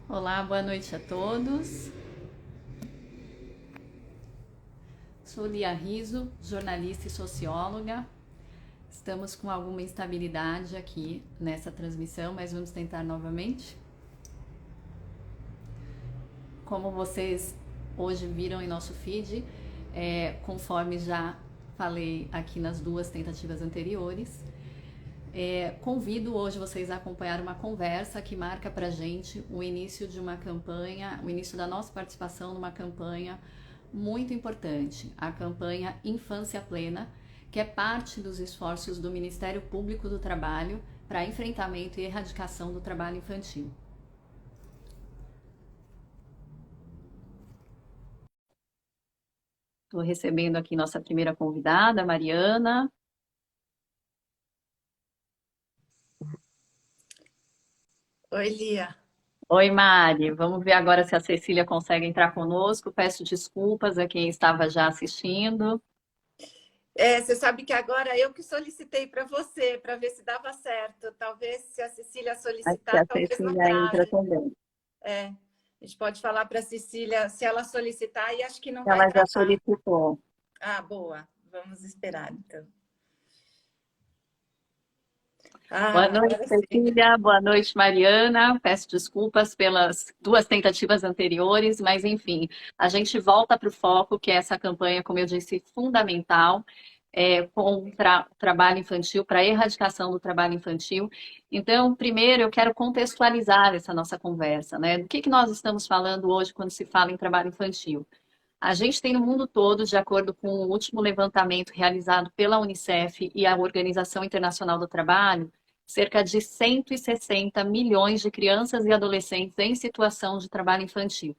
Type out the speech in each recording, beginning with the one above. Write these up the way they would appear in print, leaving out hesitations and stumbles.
Olá, boa noite a todos. Sou Lia Riso, jornalista e socióloga. Estamos com alguma instabilidade aqui nessa transmissão, mas vamos tentar novamente. Como vocês hoje viram em nosso feed, conforme já falei aqui nas duas tentativas anteriores, convido hoje vocês a acompanhar uma conversa que marca pra gente o início de uma campanha, o início da nossa participação numa campanha muito importante, a campanha Infância Plena, que é parte dos esforços do Ministério Público do Trabalho para enfrentamento e erradicação do trabalho infantil. Estou recebendo aqui nossa primeira convidada, Mariana. Oi, Lia. Oi, Mari. Vamos ver agora se a Cecília consegue entrar conosco. Peço desculpas a quem estava já assistindo. Você sabe que agora eu que solicitei para você, para ver se dava certo. Talvez se a Cecília Acho que solicitar, a talvez não Cecília entra trave. também. A gente pode falar para a Cecília se ela solicitar e acho que não vai Ela já travar. solicitou. Ah, boa. Vamos esperar, então. Boa Ah, noite, agora sim. Cecília. Boa noite, Mariana. Peço desculpas pelas duas tentativas anteriores, mas enfim, a gente volta para o foco, que é essa campanha, como eu disse, fundamental, contra o trabalho infantil, para a erradicação do trabalho infantil. Então, primeiro, eu quero contextualizar essa nossa conversa, né? Do que nós estamos falando hoje quando se fala em trabalho infantil? A gente tem no mundo todo, de acordo com o último levantamento realizado pela Unicef e a Organização Internacional do Trabalho, cerca de 160 milhões de crianças e adolescentes em situação de trabalho infantil.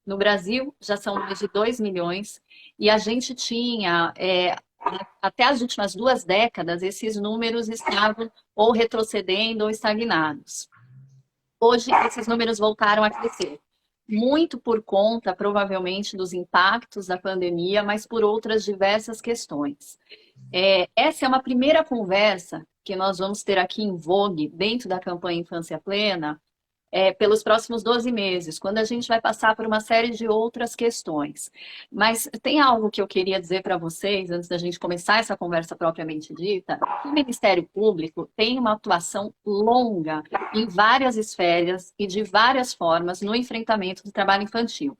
No Brasil, já são mais de 2 milhões, e a gente tinha, até as últimas 2 décadas, esses números estavam ou retrocedendo ou estagnados. Hoje, esses números voltaram a crescer. Muito por conta, provavelmente, dos impactos da pandemia, mas por outras diversas questões. Essa é uma primeira conversa que nós vamos ter aqui em Vogue, dentro da campanha Infância Plena, pelos próximos 12 meses, quando a gente vai passar por uma série de outras questões. Mas tem algo que eu queria dizer para vocês, antes da gente começar essa conversa propriamente dita, que o Ministério Público tem uma atuação longa em várias esferas e de várias formas no enfrentamento do trabalho infantil.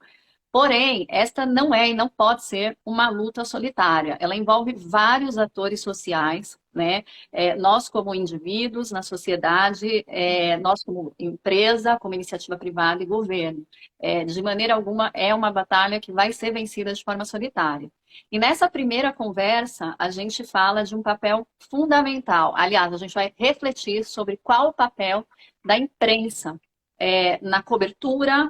Porém, esta não é e não pode ser uma luta solitária. Ela envolve vários atores sociais, né? Nós como indivíduos na sociedade, nós como empresa, como iniciativa privada e governo. De maneira alguma, é uma batalha que vai ser vencida de forma solitária. E nessa primeira conversa, a gente fala de um papel fundamental. Aliás, a gente vai refletir sobre qual o papel da imprensa na cobertura,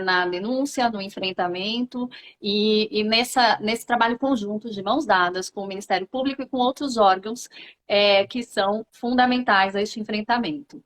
na denúncia, no enfrentamento nesse trabalho conjunto de mãos dadas com o Ministério Público e com outros órgãos que são fundamentais a este enfrentamento.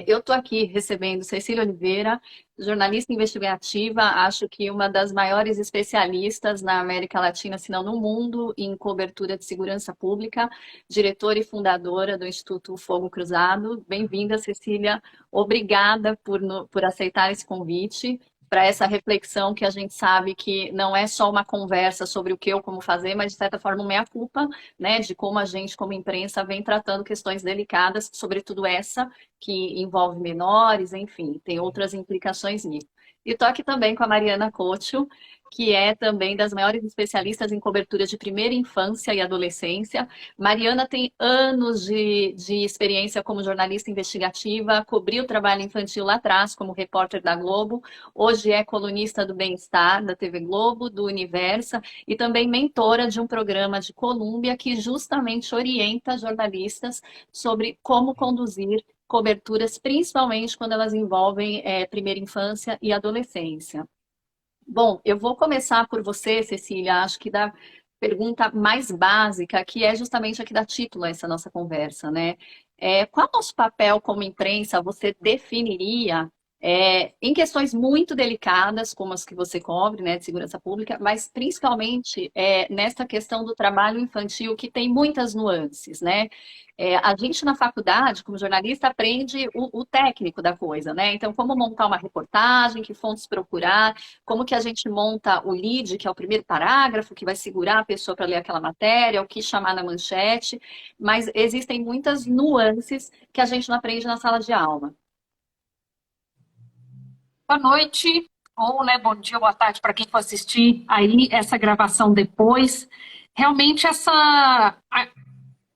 Eu estou aqui recebendo Cecília Oliveira, jornalista investigativa, acho que uma das maiores especialistas na América Latina, se não no mundo, em cobertura de segurança pública, diretora e fundadora do Instituto Fogo Cruzado. Bem-vinda, Cecília. Obrigada por aceitar esse convite para essa reflexão que a gente sabe que não é só uma conversa sobre o que ou como fazer, mas de certa forma uma meia-culpa, né, de como a gente, como imprensa, vem tratando questões delicadas, sobretudo essa, que envolve menores, enfim, tem outras implicações nisso. E estou aqui também com a Mariana Cocho, que é também das maiores especialistas em cobertura de primeira infância e adolescência. Mariana tem anos de experiência como jornalista investigativa, cobriu o trabalho infantil lá atrás como repórter da Globo, hoje é colunista do Bem-Estar, da TV Globo, do Universa, e também mentora de um programa de Colômbia que justamente orienta jornalistas sobre como conduzir coberturas, principalmente quando elas envolvem primeira infância e adolescência. Bom, eu vou começar por você, Cecília, acho que da pergunta mais básica, que é justamente a que dá título a essa nossa conversa, né? Qual é o nosso papel como imprensa você definiria em questões muito delicadas, como as que você cobre, né, de segurança pública, mas principalmente nessa questão do trabalho infantil, que tem muitas nuances, né? A gente na faculdade, como jornalista, aprende o técnico da coisa, né? Então, como montar uma reportagem, que fontes procurar, como que a gente monta o lead, que é o primeiro parágrafo, que vai segurar a pessoa para ler aquela matéria, o que chamar na manchete, mas existem muitas nuances que a gente não aprende na sala de aula. Boa noite, ou né, bom dia, boa tarde para quem for assistir aí essa gravação depois. Realmente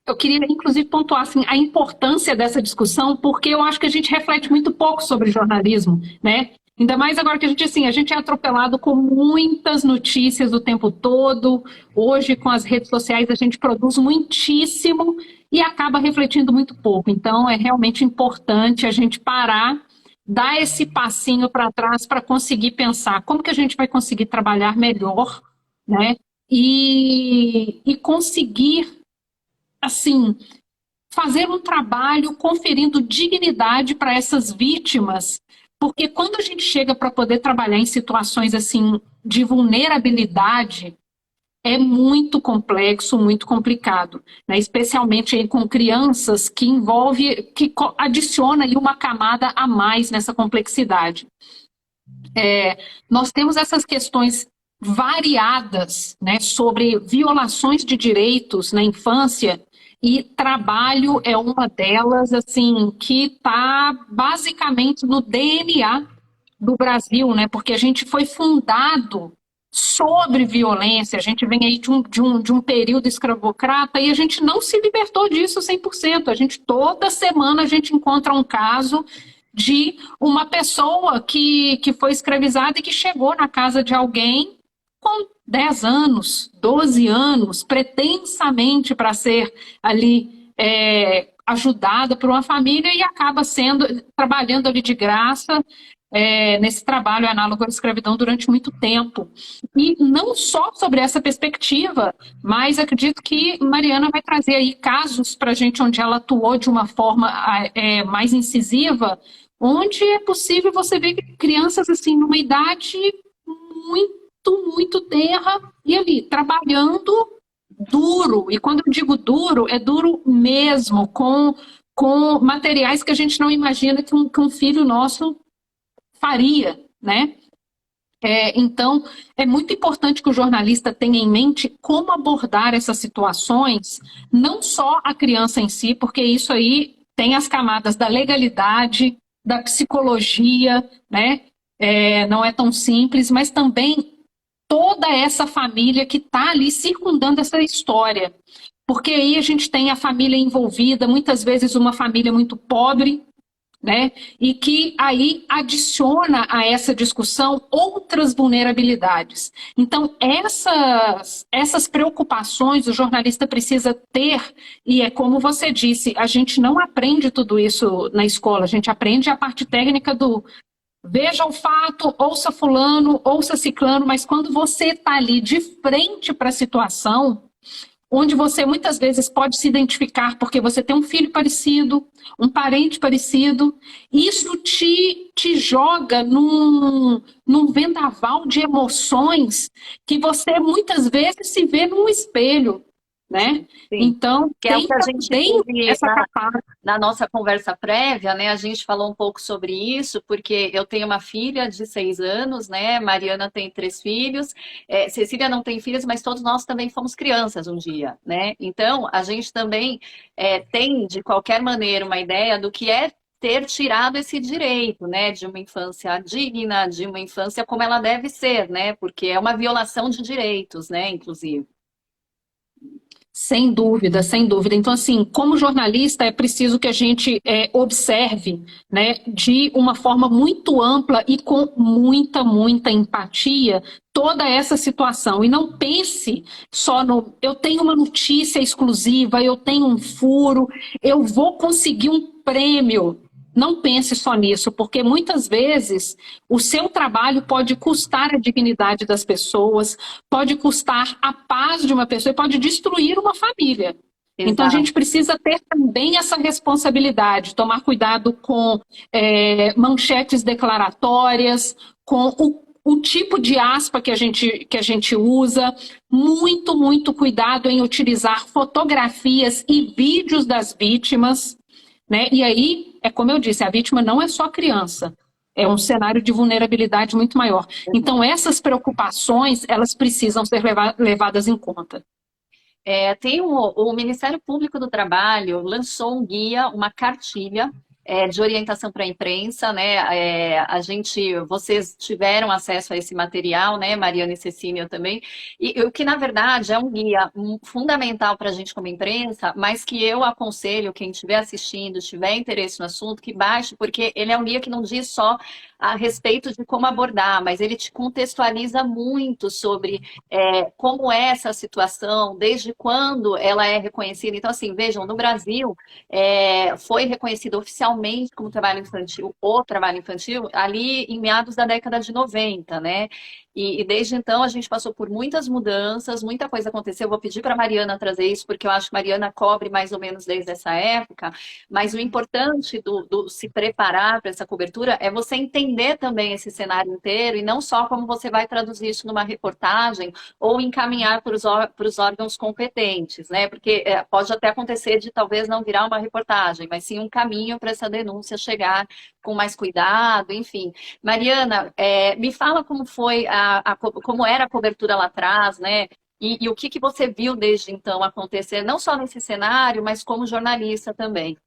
eu queria inclusive pontuar assim, a importância dessa discussão, porque eu acho que a gente reflete muito pouco sobre jornalismo, né? Ainda mais agora que a gente é atropelado com muitas notícias o tempo todo. Hoje, com as redes sociais, a gente produz muitíssimo e acaba refletindo muito pouco. Então, é realmente importante a gente parar, dar esse passinho para trás para conseguir pensar como que a gente vai conseguir trabalhar melhor, né? E conseguir, assim, fazer um trabalho conferindo dignidade para essas vítimas, porque quando a gente chega para poder trabalhar em situações assim de vulnerabilidade, é muito complexo, muito complicado, né? Especialmente aí com crianças que adiciona aí uma camada a mais nessa complexidade. Nós temos essas questões variadas, né, sobre violações de direitos na infância, e trabalho é uma delas, assim, que está basicamente no DNA do Brasil, né, porque a gente foi fundado sobre violência, a gente vem aí de um período escravocrata e a gente não se libertou disso 100%. Toda semana a gente encontra um caso de uma pessoa que foi escravizada e que chegou na casa de alguém com 10 anos, 12 anos, pretensamente para ser ali ajudada por uma família e acaba trabalhando ali de graça, nesse trabalho análogo à escravidão durante muito tempo. E não só sobre essa perspectiva, mas acredito que Mariana vai trazer aí casos para a gente onde ela atuou de uma forma mais incisiva, onde é possível você ver crianças assim numa idade muito tenra e ali trabalhando duro. E quando eu digo duro, é duro mesmo, com materiais que a gente não imagina que um filho nosso faria, né? Então, é muito importante que o jornalista tenha em mente como abordar essas situações, não só a criança em si, porque isso aí tem as camadas da legalidade, da psicologia, né? Não é tão simples, mas também toda essa família que está ali circundando essa história. Porque aí a gente tem a família envolvida, muitas vezes uma família muito pobre, né? E que aí adiciona a essa discussão outras vulnerabilidades. Então, essas preocupações o jornalista precisa ter, e é como você disse, a gente não aprende tudo isso na escola, a gente aprende a parte técnica do veja o fato, ouça fulano, ouça ciclano, mas quando você está ali de frente para a situação, onde você muitas vezes pode se identificar porque você tem um filho parecido, um parente parecido, isso te joga num vendaval de emoções que você muitas vezes se vê num espelho, né? Sim. Então, que é o que a gente teve essa capacidade. Na nossa conversa prévia, né? A gente falou um pouco sobre isso, porque eu tenho uma filha de 6 anos, né? Mariana tem 3 filhos, Cecília não tem filhos, mas todos nós também fomos crianças um dia, né? Então, a gente também tem, de qualquer maneira, uma ideia do que é ter tirado esse direito, né, de uma infância digna, de uma infância como ela deve ser, né? Porque é uma violação de direitos, né, inclusive. Sem dúvida, sem dúvida. Então, assim, como jornalista, é preciso que a gente observe, né, de uma forma muito ampla e com muita empatia toda essa situação. E não pense só no eu tenho uma notícia exclusiva, eu tenho um furo, eu vou conseguir um prêmio. Não pense só nisso, porque muitas vezes o seu trabalho pode custar a dignidade das pessoas, pode custar a paz de uma pessoa e pode destruir uma família. Então, a Exato. gente precisa ter também essa responsabilidade, tomar cuidado com manchetes declaratórias, com o tipo de aspa que a gente usa, muito, muito cuidado em utilizar fotografias e vídeos das vítimas, né? E aí, é como eu disse, a vítima não é só criança, é um cenário de vulnerabilidade muito maior. Então, essas preocupações, elas precisam ser levadas em conta. O Ministério Público do Trabalho lançou um guia, uma cartilha de orientação para a imprensa, né? Vocês tiveram acesso a esse material, né, Mariana e Cecília também, e o que na verdade é um guia fundamental para a gente como imprensa, mas que eu aconselho quem estiver assistindo, tiver interesse no assunto, que baixe, porque ele é um guia que não diz só a respeito de como abordar, mas ele te contextualiza muito sobre como é essa situação, desde quando ela é reconhecida. Então, assim, vejam, no Brasil, foi reconhecido oficialmente como trabalho infantil, o trabalho infantil, ali em meados da década de 90, né? E desde então a gente passou por muitas mudanças, muita coisa aconteceu. Eu vou pedir para a Mariana trazer isso, porque eu acho que a Mariana cobre mais ou menos desde essa época. Mas o importante do se preparar para essa cobertura é você entender também esse cenário inteiro e não só como você vai traduzir isso numa reportagem ou encaminhar para os órgãos competentes, né? Porque pode até acontecer de talvez não virar uma reportagem, mas sim um caminho para essa denúncia chegar com mais cuidado, enfim. Mariana, me fala como foi como era a cobertura lá atrás, né? E o que você viu desde então acontecer, não só nesse cenário, mas como jornalista também.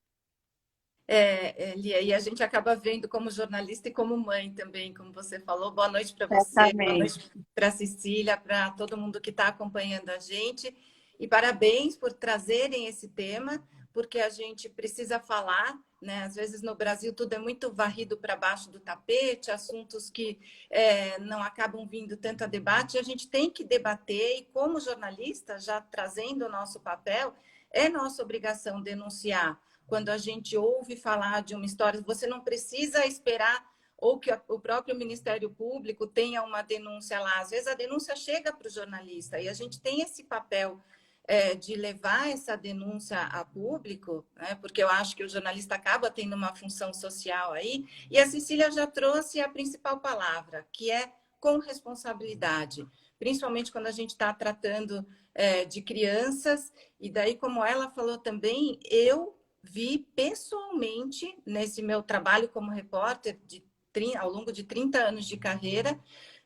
Lia, e a gente acaba vendo como jornalista e como mãe também, como você falou. Boa noite para você, boa Certamente. noite para a Cecília, para todo mundo que está acompanhando a gente. E parabéns por trazerem esse tema, porque a gente precisa falar, né? Às vezes no Brasil tudo é muito varrido para baixo do tapete, assuntos que não acabam vindo tanto a debate, e a gente tem que debater, e como jornalista, já trazendo o nosso papel, é nossa obrigação denunciar. Quando a gente ouve falar de uma história, você não precisa esperar ou que o próprio Ministério Público tenha uma denúncia lá. Às vezes a denúncia chega para o jornalista e a gente tem esse papel de levar essa denúncia a público, né? Porque eu acho que o jornalista acaba tendo uma função social aí. E a Cecília já trouxe a principal palavra, que é com responsabilidade, principalmente quando a gente está tratando de crianças. E daí, como ela falou também, eu vi pessoalmente, nesse meu trabalho como repórter, ao longo de 30 anos de carreira,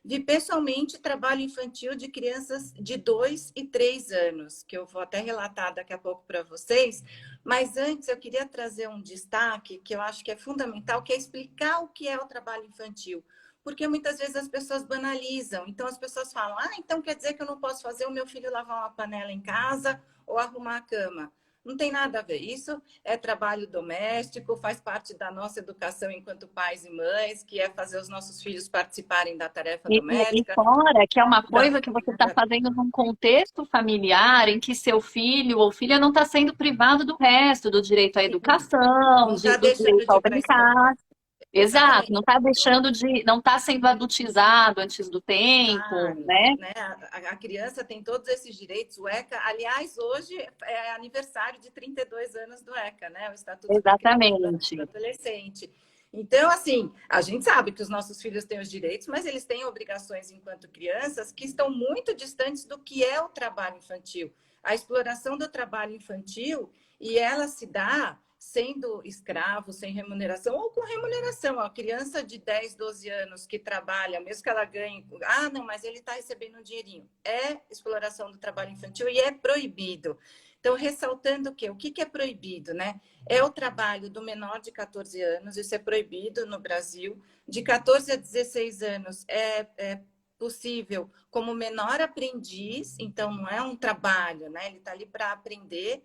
vi pessoalmente trabalho infantil de crianças de 2 e 3 anos, que eu vou até relatar daqui a pouco para vocês. Mas antes eu queria trazer um destaque que eu acho que é fundamental, que é explicar o que é o trabalho infantil. Porque muitas vezes as pessoas banalizam. Então as pessoas falam, então quer dizer que eu não posso fazer o meu filho lavar uma panela em casa ou arrumar a cama. Não tem nada a ver. Isso é trabalho doméstico, faz parte da nossa educação enquanto pais e mães, que é fazer os nossos filhos participarem da tarefa E doméstica. fora que é uma coisa que você está fazendo num contexto familiar em que seu filho ou filha não está sendo privado do resto, do direito à educação, Não está do deixando direito de ao ir para a escola. brincar. Exato, Exatamente. não está deixando não está sendo adultizado antes do tempo, Claro, né? né? A criança tem todos esses direitos. O ECA, aliás, hoje é aniversário de 32 anos do ECA, né? O Estatuto da Criança e do Exatamente. Adolescente. Então, assim, a gente sabe que os nossos filhos têm os direitos, mas eles têm obrigações enquanto crianças que estão muito distantes do que é o trabalho infantil. A exploração do trabalho infantil, e ela se dá sendo escravo, sem remuneração ou com remuneração. A criança de 10, 12 anos que trabalha, mesmo que ela ganhe... não, mas ele está recebendo um dinheirinho. É exploração do trabalho infantil e é proibido. Então, ressaltando o que é proibido, né? É o trabalho do menor de 14 anos, isso é proibido no Brasil. De 14 a 16 anos é possível como menor aprendiz, então não é um trabalho, né? Ele está ali para aprender.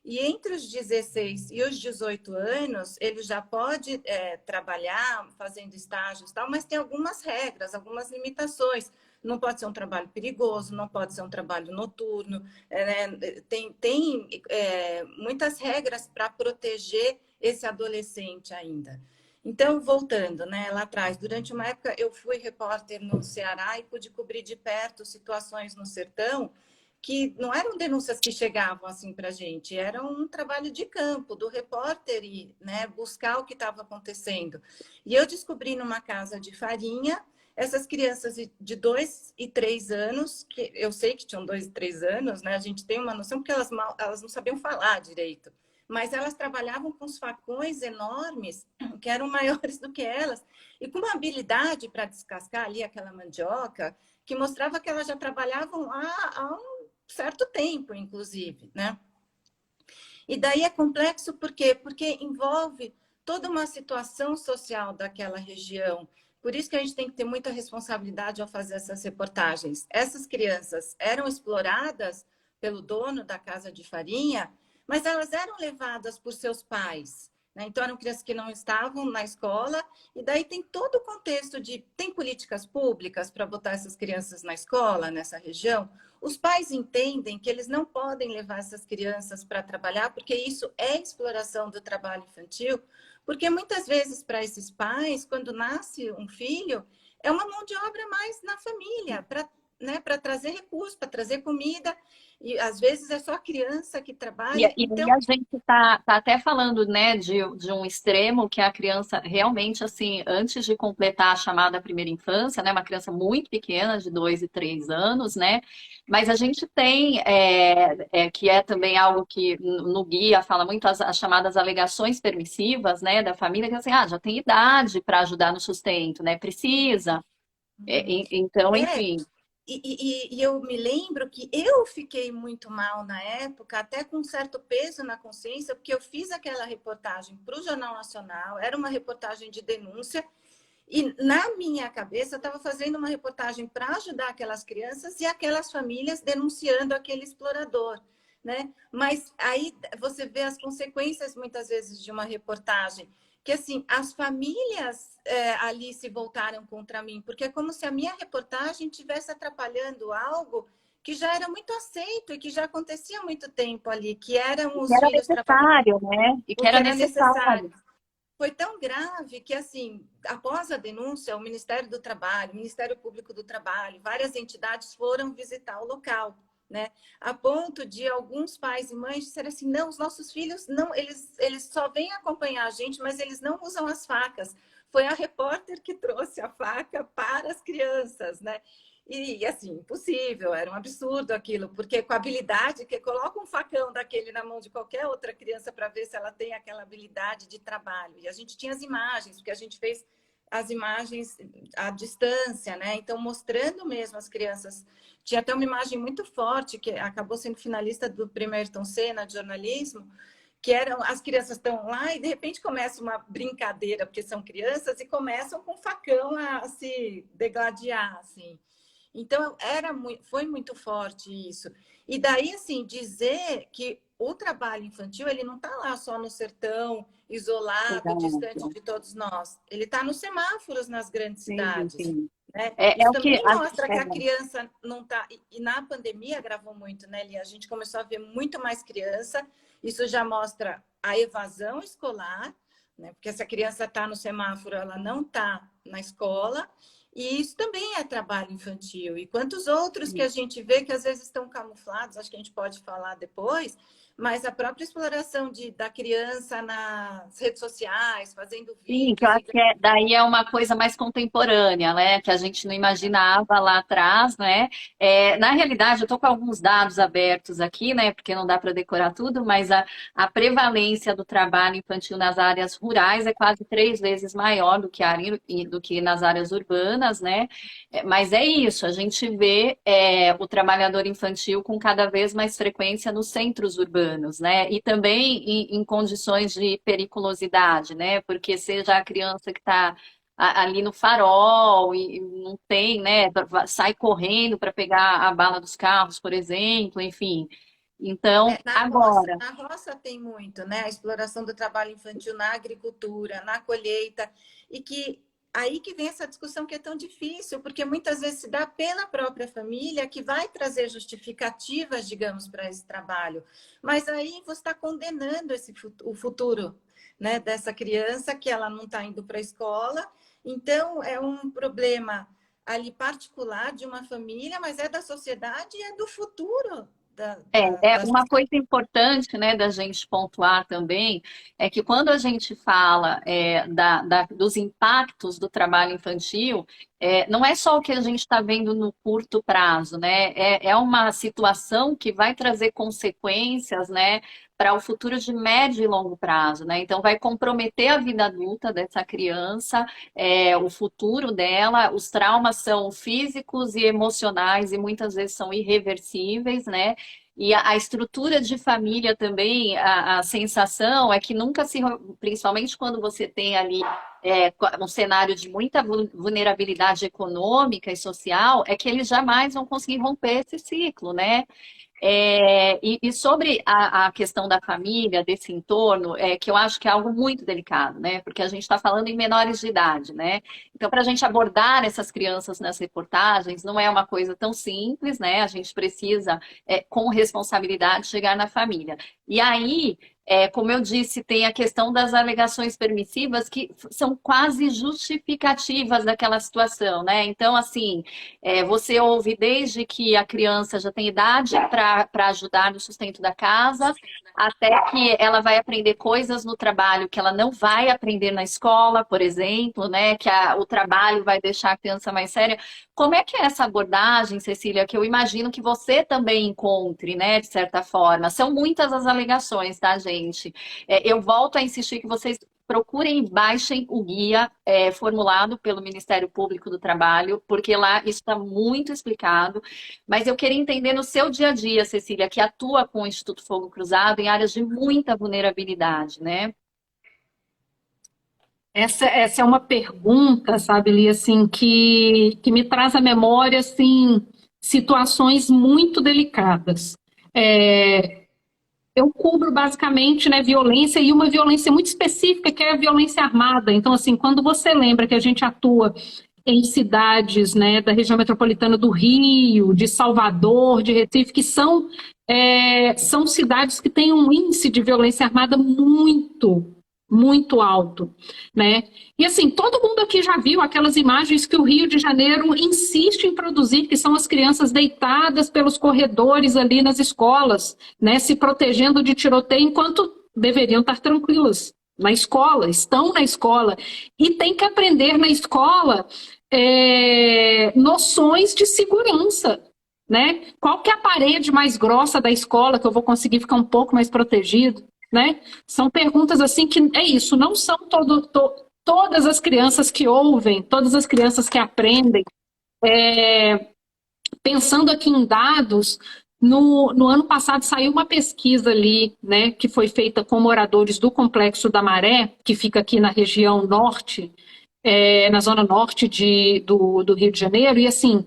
E entre os 16 e os 18 anos, ele já pode trabalhar fazendo estágios e tal, mas tem algumas regras, algumas limitações. Não pode ser um trabalho perigoso, não pode ser um trabalho noturno. Tem muitas regras para proteger esse adolescente ainda. Então, voltando, né, lá atrás, durante uma época eu fui repórter no Ceará e pude cobrir de perto situações no sertão. que não eram denúncias que chegavam assim para a gente, era um trabalho de campo, do repórter ir, né, buscar o que estava acontecendo. E eu descobri numa casa de Farinha, essas crianças de 2 e 3 anos, que eu sei que tinham 2 e 3 anos, né, a gente tem uma noção, porque elas não sabiam falar direito, mas elas trabalhavam com os facões enormes, que eram maiores do que elas, e com uma habilidade para descascar ali aquela mandioca, que mostrava que elas já trabalhavam há um certo tempo, inclusive, né? E daí é complexo por quê? Porque envolve toda uma situação social daquela região. Por isso que a gente tem que ter muita responsabilidade ao fazer essas reportagens. Essas crianças eram exploradas pelo dono da casa de farinha, mas elas eram levadas por seus pais, né? Então, eram crianças que não estavam na escola, e daí tem todo o contexto de... Tem políticas públicas para botar essas crianças na escola, nessa região? Os pais entendem que eles não podem levar essas crianças para trabalhar, porque isso é exploração do trabalho infantil, porque muitas vezes, para esses pais, quando nasce um filho, é uma mão de obra a mais na família, para, né, para trazer recursos, para trazer comida, e às vezes é só a criança que trabalha. E a gente tá até falando, né, de um extremo que a criança realmente, assim, antes de completar a chamada primeira infância, né, uma criança muito pequena, de 2 e 3 anos, né, mas a gente tem, que é também algo que no guia fala muito, as chamadas alegações permissivas, né, da família, que assim, já tem idade para ajudar no sustento, né, precisa. Então, enfim... E eu me lembro que eu fiquei muito mal na época, até com um certo peso na consciência, porque eu fiz aquela reportagem para o Jornal Nacional, era uma reportagem de denúncia, e na minha cabeça eu estava fazendo uma reportagem para ajudar aquelas crianças e aquelas famílias denunciando aquele explorador, né? Mas aí você vê as consequências, muitas vezes, de uma reportagem, que assim, as famílias ali se voltaram contra mim, porque é como se a minha reportagem estivesse atrapalhando algo que já era muito aceito e que já acontecia há muito tempo ali, que eram os era filhos necessário, né? E o que que era era necessário. necessário. Foi tão grave que, assim, após a denúncia, o Ministério do Trabalho, o Ministério Público do Trabalho, várias entidades foram visitar o local, né? A ponto de alguns pais e mães disserem assim, não, os nossos filhos, não, eles só vêm acompanhar a gente, mas eles não usam as facas. Foi a repórter que trouxe a faca para as crianças, né? E, assim, impossível, era um absurdo aquilo, porque com a habilidade, que coloca um facão daquele na mão de qualquer outra criança para ver se ela tem aquela habilidade de trabalho. E a gente tinha as imagens, porque a gente fez as imagens à distância, né? Então, mostrando mesmo as crianças. Tinha até uma imagem muito forte, que acabou sendo finalista do Prêmio Ayrton Senna de jornalismo, que eram as crianças estão lá e de repente começa uma brincadeira, porque são crianças, e começam com o facão a se degladiar, assim. Então, foi muito forte isso. E daí, assim, dizer que o trabalho infantil, ele não está lá só no sertão, isolado, distante de todos nós. Ele está nos semáforos nas grandes cidades. Sim. Né? É Isso o que também mostra que a criança não está... E na pandemia gravou muito, né, Lia? A gente começou a ver muito mais criança. Isso já mostra a evasão escolar, né? Porque se a criança está no semáforo, ela não está na escola. E isso também é trabalho infantil. E quantos outros que a gente vê que às vezes estão camuflados, acho que a gente pode falar depois, mas a própria exploração da criança nas redes sociais, fazendo vídeos... Sim, que eu acho que daí é uma coisa mais contemporânea, né? Que a gente não imaginava lá atrás, né? Na realidade, eu estou com alguns dados abertos aqui, né? Porque não dá para decorar tudo, mas a prevalência do trabalho infantil nas áreas rurais é quase 3 vezes maior do que nas áreas urbanas, né? Mas é isso, a gente vê o trabalhador infantil com cada vez mais frequência nos centros urbanos, né? E também em condições de periculosidade, né? Porque seja a criança que está ali no farol e não tem, né? Sai correndo para pegar a bala dos carros, por exemplo, enfim. Então, agora. Na roça tem muito, né? A exploração do trabalho infantil na agricultura, na colheita, e que aí que vem essa discussão que é tão difícil, porque muitas vezes se dá pela própria família que vai trazer justificativas, digamos, para esse trabalho. Mas aí você está condenando o futuro, né, dessa criança, que ela não está indo para a escola. Então, é um problema ali particular de uma família, mas é da sociedade e é do futuro É uma coisa importante, né, da gente pontuar também, é que quando a gente fala dos impactos do trabalho infantil, não é só o que a gente está vendo no curto prazo, né? É uma situação que vai trazer consequências, né, para o futuro de médio e longo prazo, né? Então vai comprometer a vida adulta dessa criança, o futuro dela, os traumas são físicos e emocionais e muitas vezes são irreversíveis, né? E a estrutura de família também, a sensação é que nunca se, principalmente quando você tem ali um cenário de muita vulnerabilidade econômica e social, é que eles jamais vão conseguir romper esse ciclo, né? E sobre a questão da família, desse entorno, que eu acho que é algo muito delicado, né? Porque a gente está falando em menores de idade, né? Então, para a gente abordar essas crianças nas reportagens, não é uma coisa tão simples, né? A gente precisa, com responsabilidade, chegar na família. E aí, como eu disse, tem a questão das alegações permissivas que são quase justificativas daquela situação, né? Então, assim, você ouve desde que a criança já tem idade para ajudar no sustento da casa, até que ela vai aprender coisas no trabalho que ela não vai aprender na escola, por exemplo, né? Que o trabalho vai deixar a criança mais séria. Como é que é essa abordagem, Cecília, que eu imagino que você também encontre, né, de certa forma? São muitas as alegações, tá, gente? Eu volto a insistir que vocês procurem e baixem o guia formulado pelo Ministério Público do Trabalho, porque lá isso está muito explicado. Mas eu queria entender no seu dia a dia, Cecília, que atua com o Instituto Fogo Cruzado em áreas de muita vulnerabilidade, né? Essa é uma pergunta, sabe, Lia, assim, que me traz à memória, assim, situações muito delicadas. Eu cubro basicamente, né, violência e uma violência muito específica, que é a violência armada. Então, assim, quando você lembra que a gente atua em cidades, né, da região metropolitana do Rio, de Salvador, de Recife, que são cidades que têm um índice de violência armada muito alto, né? E assim, todo mundo aqui já viu aquelas imagens que o Rio de Janeiro insiste em produzir, que são as crianças deitadas pelos corredores ali nas escolas, né, se protegendo de tiroteio enquanto deveriam estar tranquilas na escola, estão na escola e tem que aprender na escola noções de segurança, né? Qual que é a parede mais grossa da escola que eu vou conseguir ficar um pouco mais protegido? Né? São perguntas assim que isso, não são todas as crianças que ouvem, todas as crianças que aprendem. Pensando aqui em dados, no ano passado saiu uma pesquisa ali, né, que foi feita com moradores do Complexo da Maré, que fica aqui na região norte, na zona norte do Rio de Janeiro, e assim,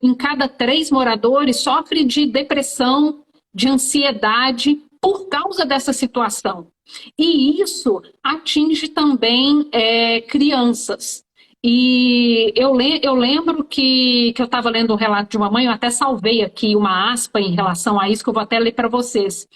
em cada 3 moradores sofre de depressão, de ansiedade, por causa dessa situação. E isso atinge também crianças. E eu lembro que eu estava lendo um relato de uma mãe, eu até salvei aqui uma aspa em relação a isso, que eu vou até ler para vocês.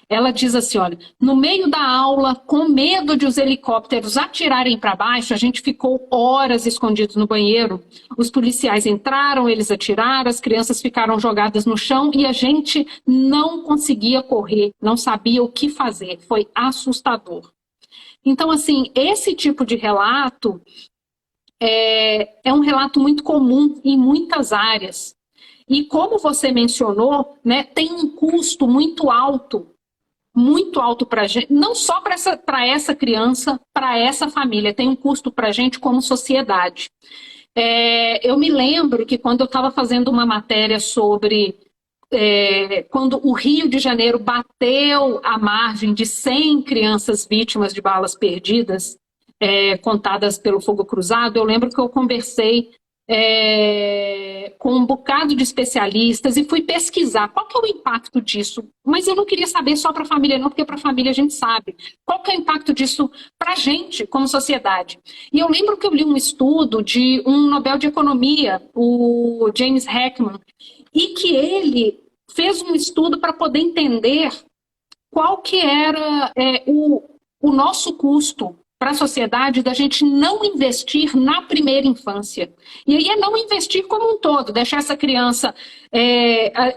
Ela diz assim, olha, no meio da aula, com medo de os helicópteros atirarem para baixo, a gente ficou horas escondidos no banheiro. Os policiais entraram, eles atiraram, as crianças ficaram jogadas no chão e a gente não conseguia correr, não sabia o que fazer. Foi assustador. Então, assim, esse tipo de relato é um relato muito comum em muitas áreas. E como você mencionou, né, tem um custo muito alto para a gente, não só para essa criança, para essa família, tem um custo para a gente como sociedade. Eu me lembro que quando eu estava fazendo uma matéria sobre quando o Rio de Janeiro bateu a margem de 100 crianças vítimas de balas perdidas, contadas pelo Fogo Cruzado, eu lembro que eu conversei com um bocado de especialistas e fui pesquisar qual que é o impacto disso. Mas eu não queria saber só para a família, não, porque para a família a gente sabe. Qual que é o impacto disso para a gente, como sociedade? E eu lembro que eu li um estudo de um Nobel de Economia, o James Heckman, e que ele fez um estudo para poder entender qual que era o nosso custo para a sociedade da gente não investir na primeira infância. E aí é não investir como um todo, deixar essa criança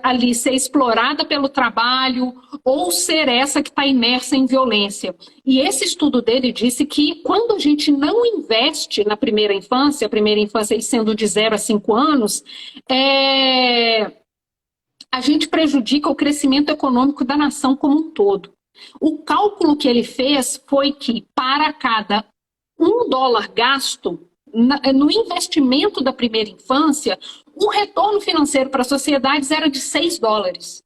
ali ser explorada pelo trabalho ou ser essa que está imersa em violência. E esse estudo dele disse que quando a gente não investe na primeira infância, a primeira infância sendo de 0 a 5 anos, a gente prejudica o crescimento econômico da nação como um todo. O cálculo que ele fez foi que para cada $1 gasto no investimento da primeira infância, o retorno financeiro para as sociedades era de $6.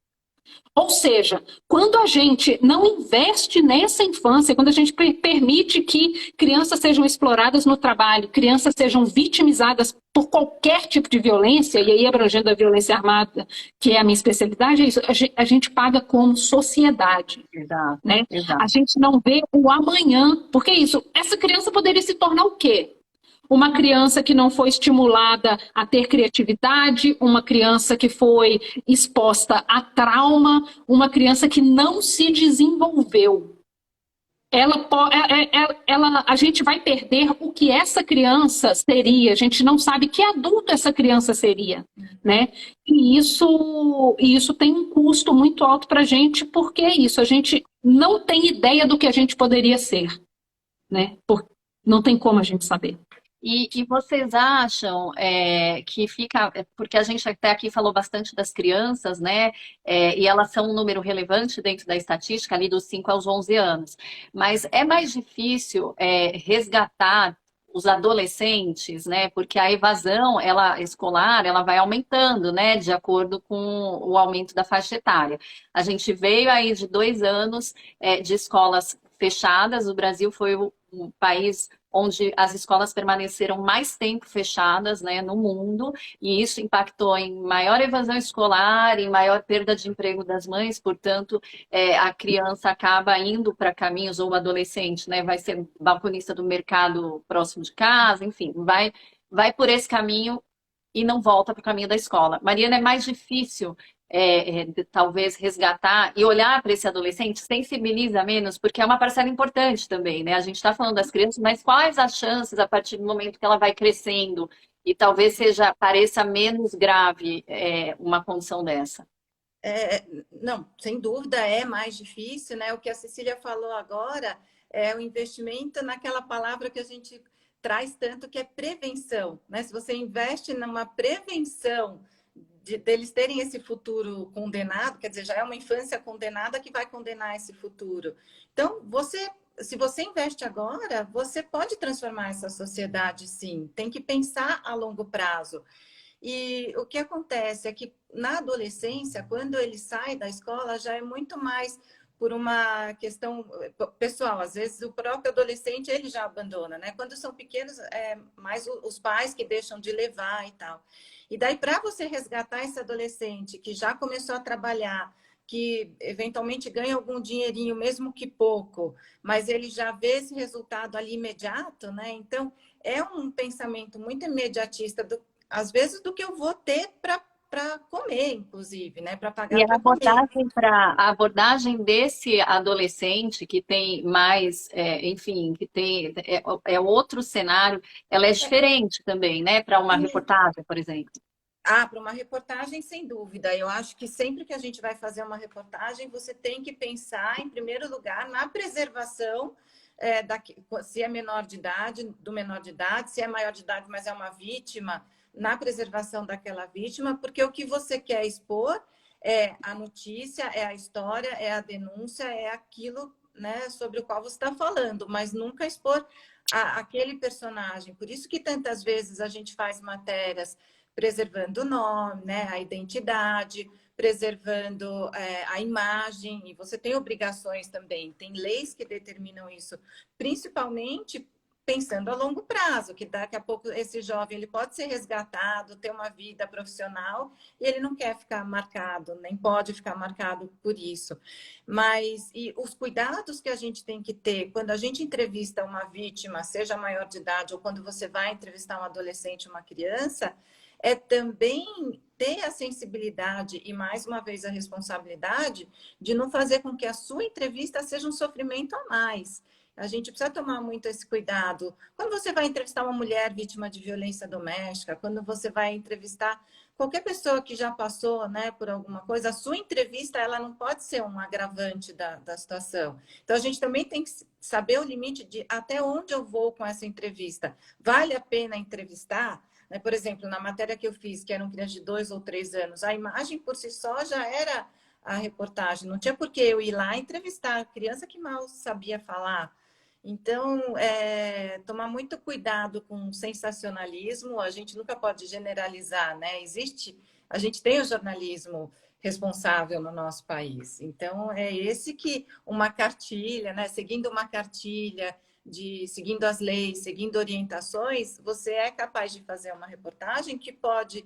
Ou seja, quando a gente não investe nessa infância, quando a gente permite que crianças sejam exploradas no trabalho, crianças sejam vitimizadas por qualquer tipo de violência, e aí abrangendo a violência armada, que é a minha especialidade, é isso, a gente paga como sociedade. Exato, né? exato. A gente não vê o amanhã, porque isso, essa criança poderia se tornar o quê? Uma criança que não foi estimulada a ter criatividade, uma criança que foi exposta a trauma, uma criança que não se desenvolveu. A gente vai perder o que essa criança seria, a gente não sabe que adulto essa criança seria, né? E isso tem um custo muito alto para a gente, porque é isso, a gente não tem ideia do que a gente poderia ser, né? Não tem como a gente saber. E vocês acham que fica... Porque a gente até aqui falou bastante das crianças, né? E elas são um número relevante dentro da estatística, ali dos 5 aos 11 anos. Mas é mais difícil resgatar os adolescentes, né? Porque a evasão escolar ela vai aumentando, né? De acordo com o aumento da faixa etária. A gente veio aí de 2 anos de escolas fechadas. O Brasil foi o país onde as escolas permaneceram mais tempo fechadas, né, no mundo, e isso impactou em maior evasão escolar, em maior perda de emprego das mães, portanto, a criança acaba indo para caminhos, ou o adolescente, né, vai ser balconista do mercado próximo de casa, enfim, vai por esse caminho e não volta para o caminho da escola. Mariana, é mais difícil talvez resgatar e olhar para esse adolescente, sensibiliza menos, porque é uma parcela importante também, né? A gente está falando das crianças, mas quais as chances a partir do momento que ela vai crescendo e talvez pareça menos grave uma condição dessa? Não, sem dúvida é mais difícil, né? O que a Cecília falou agora é o investimento naquela palavra que a gente traz tanto, que é prevenção, né? Se você investe numa prevenção deles terem esse futuro condenado, quer dizer, já é uma infância condenada que vai condenar esse futuro. Então, se você investe agora, você pode transformar essa sociedade, sim. Tem que pensar a longo prazo. E o que acontece é que na adolescência, quando ele sai da escola, já é muito mais por uma questão pessoal. Às vezes, o próprio adolescente, ele já abandona, né? Quando são pequenos, é mais os pais que deixam de levar e tal. E daí, para você resgatar esse adolescente que já começou a trabalhar, que eventualmente ganha algum dinheirinho, mesmo que pouco, mas ele já vê esse resultado ali imediato, né? Então, é um pensamento muito imediatista, às vezes, do que eu vou ter para comer, inclusive, né? Para pagar para comer. A abordagem desse adolescente que tem mais, enfim, que tem outro cenário, ela é diferente também, né? Para uma reportagem, por exemplo. Para uma reportagem, sem dúvida. Eu acho que sempre que a gente vai fazer uma reportagem, você tem que pensar, em primeiro lugar, na preservação, se é menor de idade, do menor de idade, se é maior de idade, mas é uma vítima, na preservação daquela vítima, porque o que você quer expor é a notícia, é a história, é a denúncia, é aquilo, né, sobre o qual você está falando, mas nunca expor aquele personagem. Por isso que tantas vezes a gente faz matérias preservando o nome, né, a identidade, preservando a imagem, e você tem obrigações também, tem leis que determinam isso, principalmente pensando a longo prazo, que daqui a pouco esse jovem ele pode ser resgatado, ter uma vida profissional, e ele não quer ficar marcado, nem pode ficar marcado por isso. Mas e os cuidados que a gente tem que ter quando a gente entrevista uma vítima, seja maior de idade, ou quando você vai entrevistar um adolescente, uma criança, é também ter a sensibilidade e, mais uma vez, a responsabilidade de não fazer com que a sua entrevista seja um sofrimento a mais. A gente precisa tomar muito esse cuidado. Quando você vai entrevistar uma mulher vítima de violência doméstica, quando você vai entrevistar qualquer pessoa que já passou, né, por alguma coisa, a sua entrevista ela não pode ser um agravante da situação. Então, a gente também tem que saber o limite de até onde eu vou com essa entrevista. Vale a pena entrevistar? Né? Por exemplo, na matéria que eu fiz, que eram crianças de 2 ou 3 anos, a imagem por si só já era a reportagem. Não tinha por que eu ir lá entrevistar a criança que mal sabia falar. Então, tomar muito cuidado com o sensacionalismo, a gente nunca pode generalizar, né? A gente tem o jornalismo responsável no nosso país. Então, é esse que uma cartilha, né? Seguindo uma cartilha, seguindo as leis, seguindo orientações, você é capaz de fazer uma reportagem que pode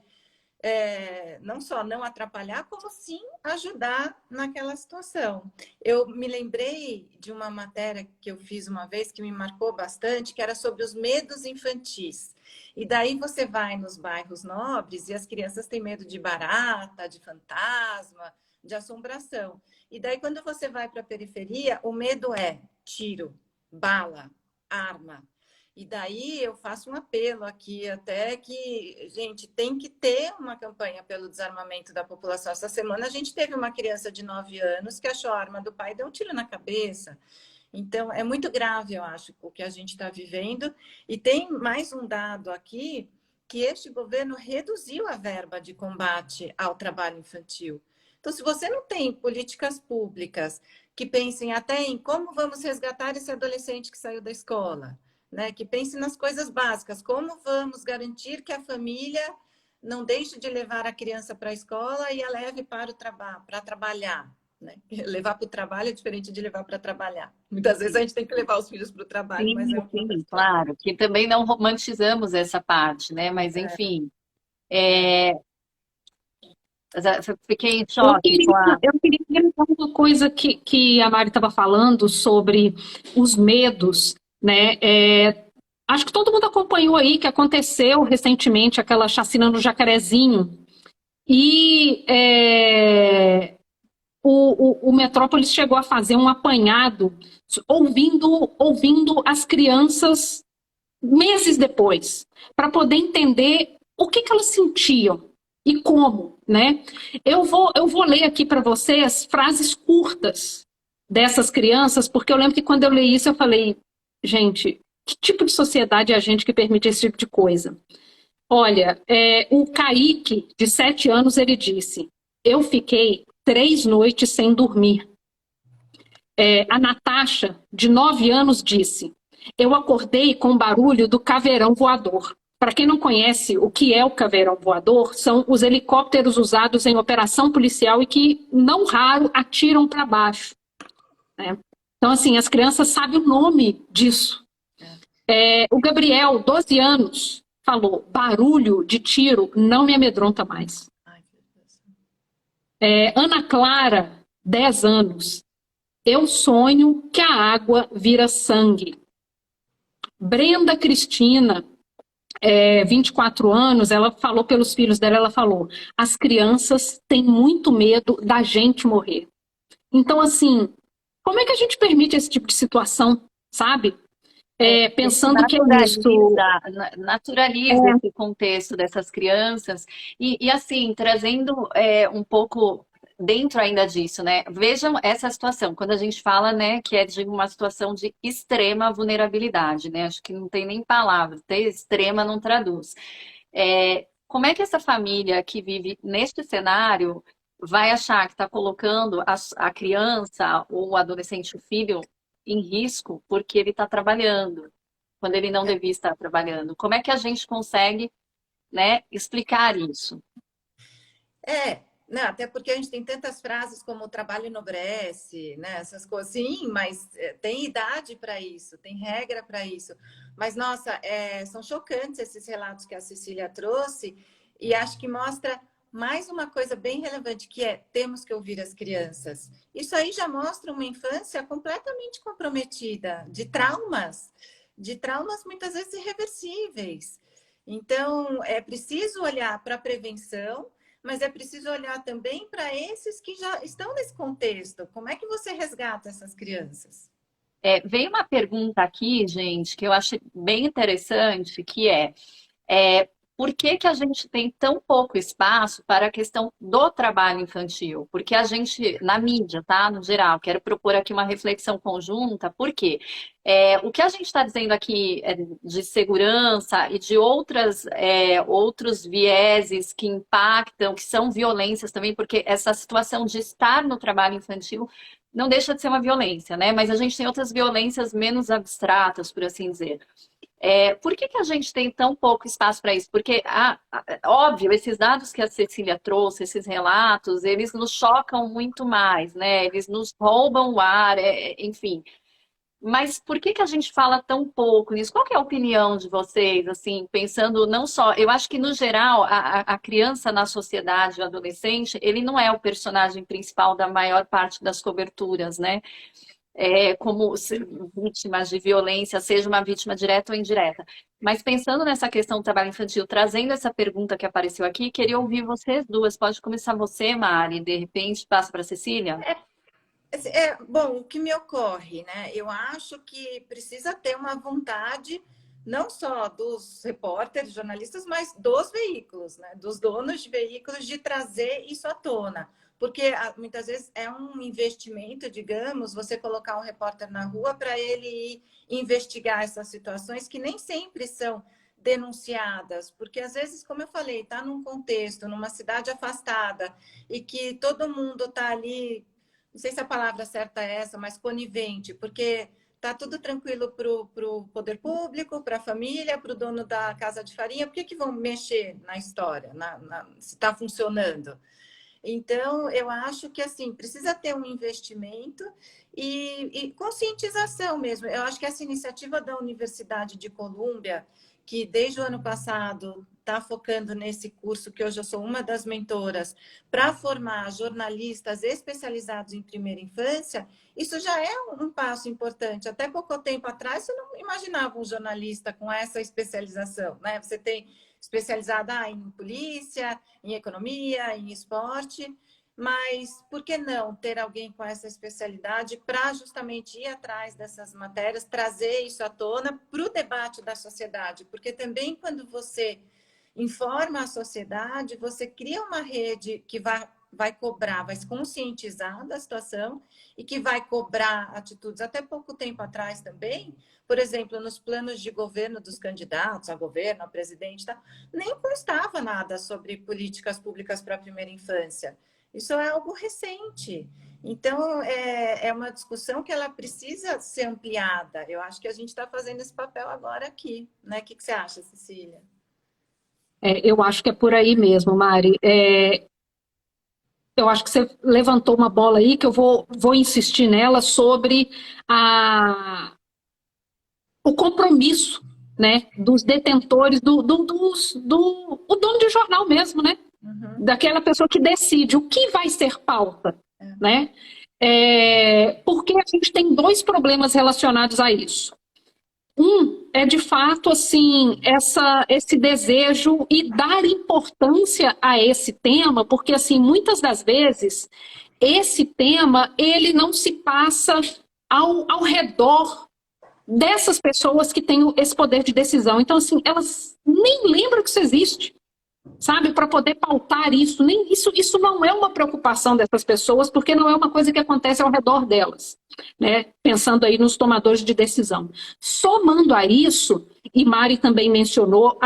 não só não atrapalhar, como sim ajudar naquela situação. Eu me lembrei de uma matéria que eu fiz uma vez que me marcou bastante, que era sobre os medos infantis. E daí você vai nos bairros nobres e as crianças têm medo de barata, de fantasma, de assombração. E daí quando você vai para a periferia, o medo é tiro, bala, arma. E daí eu faço um apelo aqui até que, gente, tem que ter uma campanha pelo desarmamento da população. Essa semana a gente teve uma criança de 9 anos que achou a arma do pai e deu um tiro na cabeça. Então, é muito grave, eu acho, o que a gente está vivendo. E tem mais um dado aqui, que este governo reduziu a verba de combate ao trabalho infantil. Então, se você não tem políticas públicas que pensem até em como vamos resgatar esse adolescente que saiu da escola, né? Que pense nas coisas básicas, como vamos garantir que a família não deixe de levar a criança para a escola e a leve para o trabalho, para trabalhar. Né? Levar para o trabalho é diferente de levar para trabalhar. Muitas vezes a gente tem que levar os filhos para o trabalho, Sim, mas é sim, claro, que também não romantizamos essa parte, né? Mas, enfim, eu fiquei em choque com a... Eu queria lembrar uma coisa que a Mari estava falando sobre os medos, né? Acho que todo mundo acompanhou aí que aconteceu recentemente aquela chacina no Jacarezinho. E o Metrópolis chegou a fazer um apanhado ouvindo as crianças meses depois, para poder entender o que elas sentiam e como, né? Eu vou ler aqui para vocês frases curtas dessas crianças, porque eu lembro que quando eu li isso eu falei, gente, que tipo de sociedade é a gente que permite esse tipo de coisa? Olha, o Kaique, de 7 anos, ele disse, eu fiquei 3 noites sem dormir. A Natasha, de 9 anos, disse, eu acordei com o barulho do caveirão voador. Para quem não conhece o que é o caveirão voador, são os helicópteros usados em operação policial e que, não raro, atiram para baixo. Né? Então, assim, as crianças sabem o nome disso. O Gabriel, 12 anos, falou, barulho de tiro não me amedronta mais. Ana Clara, 10 anos, eu sonho que a água vira sangue. Brenda Cristina, 24 anos, ela falou pelos filhos dela, ela falou, as crianças têm muito medo da gente morrer. Então, assim, como é que a gente permite esse tipo de situação, sabe? Pensando que é isso. Naturaliza esse contexto dessas crianças e assim, trazendo um pouco dentro ainda disso, né? Vejam essa situação, quando a gente fala, né, que é de uma situação de extrema vulnerabilidade, né? Acho que não tem nem palavra, ter extrema não traduz. Como é que essa família que vive neste cenário vai achar que está colocando a criança ou o adolescente, o filho, em risco porque ele está trabalhando, quando ele não devia estar trabalhando? Como é que a gente consegue, né, explicar isso? Não, até porque a gente tem tantas frases como o trabalho enobrece, né? Essas coisas, sim, mas tem idade para isso, tem regra para isso. Mas, nossa, são chocantes esses relatos que a Cecília trouxe e acho que mostra mais uma coisa bem relevante, que temos que ouvir as crianças. Isso aí já mostra uma infância completamente comprometida, de traumas muitas vezes irreversíveis. Então, é preciso olhar para a prevenção, mas é preciso olhar também para esses que já estão nesse contexto. Como é que você resgata essas crianças? Veio uma pergunta aqui, gente, que eu achei bem interessante, que por que que a gente tem tão pouco espaço para a questão do trabalho infantil? Porque a gente, na mídia, tá? No geral, quero propor aqui uma reflexão conjunta, por quê? O que a gente está dizendo aqui de segurança e de outros vieses que impactam, que são violências também, porque essa situação de estar no trabalho infantil não deixa de ser uma violência, né? Mas a gente tem outras violências menos abstratas, por assim dizer. Por que que a gente tem tão pouco espaço para isso? Porque, óbvio, esses dados que a Cecília trouxe, esses relatos, eles nos chocam muito mais, né? Eles nos roubam o ar, enfim. Mas por que que a gente fala tão pouco nisso? Qual que é a opinião de vocês, assim, pensando não só... Eu acho que, no geral, a criança na sociedade, o adolescente, ele não é o personagem principal da maior parte das coberturas, né? Como vítimas de violência, seja uma vítima direta ou indireta. Mas pensando nessa questão do trabalho infantil, trazendo essa pergunta que apareceu aqui, queria ouvir vocês duas. Pode começar você, Mari, de repente passa para a Cecília? Bom, o que me ocorre, né? Eu acho que precisa ter uma vontade, não só dos repórteres, jornalistas, mas dos veículos, né? Dos donos de veículos, de trazer isso à tona. Porque muitas vezes é um investimento, digamos, você colocar um repórter na rua para ele ir investigar essas situações que nem sempre são denunciadas, porque às vezes, como eu falei, está num contexto, numa cidade afastada, e que todo mundo está ali, não sei se a palavra certa é essa, mas conivente, porque está tudo tranquilo para o poder público, para a família, para o dono da casa de farinha, por que vão mexer na história, se está funcionando? Então, eu acho que assim precisa ter um investimento e conscientização mesmo. Eu acho que essa iniciativa da Universidade de Colômbia, que desde o ano passado está focando nesse curso, que hoje eu sou uma das mentoras, para formar jornalistas especializados em primeira infância, isso já é um passo importante. Até pouco tempo atrás, você não imaginava um jornalista com essa especialização, né? Você tem especializada em polícia, em economia, em esporte, mas por que não ter alguém com essa especialidade para justamente ir atrás dessas matérias, trazer isso à tona para o debate da sociedade? Porque também quando você informa a sociedade, você cria uma rede que vai cobrar, vai se conscientizar da situação e que vai cobrar atitudes. Até pouco tempo atrás também, por exemplo, nos planos de governo dos candidatos a governo, a presidente, nem constava nada sobre políticas públicas para a primeira infância. Isso é algo recente. Então, é uma discussão que ela precisa ser ampliada. Eu acho que a gente está fazendo esse papel agora aqui, né? O que você acha, Cecília? Eu acho que é por aí mesmo, Mari. Eu acho que você levantou uma bola aí que eu vou insistir nela sobre o compromisso, né, dos detentores, o dono de jornal mesmo, né? Uhum. Daquela pessoa que decide o que vai ser pauta, né? Porque a gente tem dois problemas relacionados a isso. Um é, de fato, assim, esse desejo e dar importância a esse tema, porque, assim, muitas das vezes, esse tema, ele não se passa ao redor dessas pessoas que têm esse poder de decisão. Então, assim, elas nem lembram que isso existe, sabe? Para poder pautar isso. Isso não é uma preocupação dessas pessoas, porque não é uma coisa que acontece ao redor delas, né? Pensando aí nos tomadores de decisão. Somando a isso, e Mari também mencionou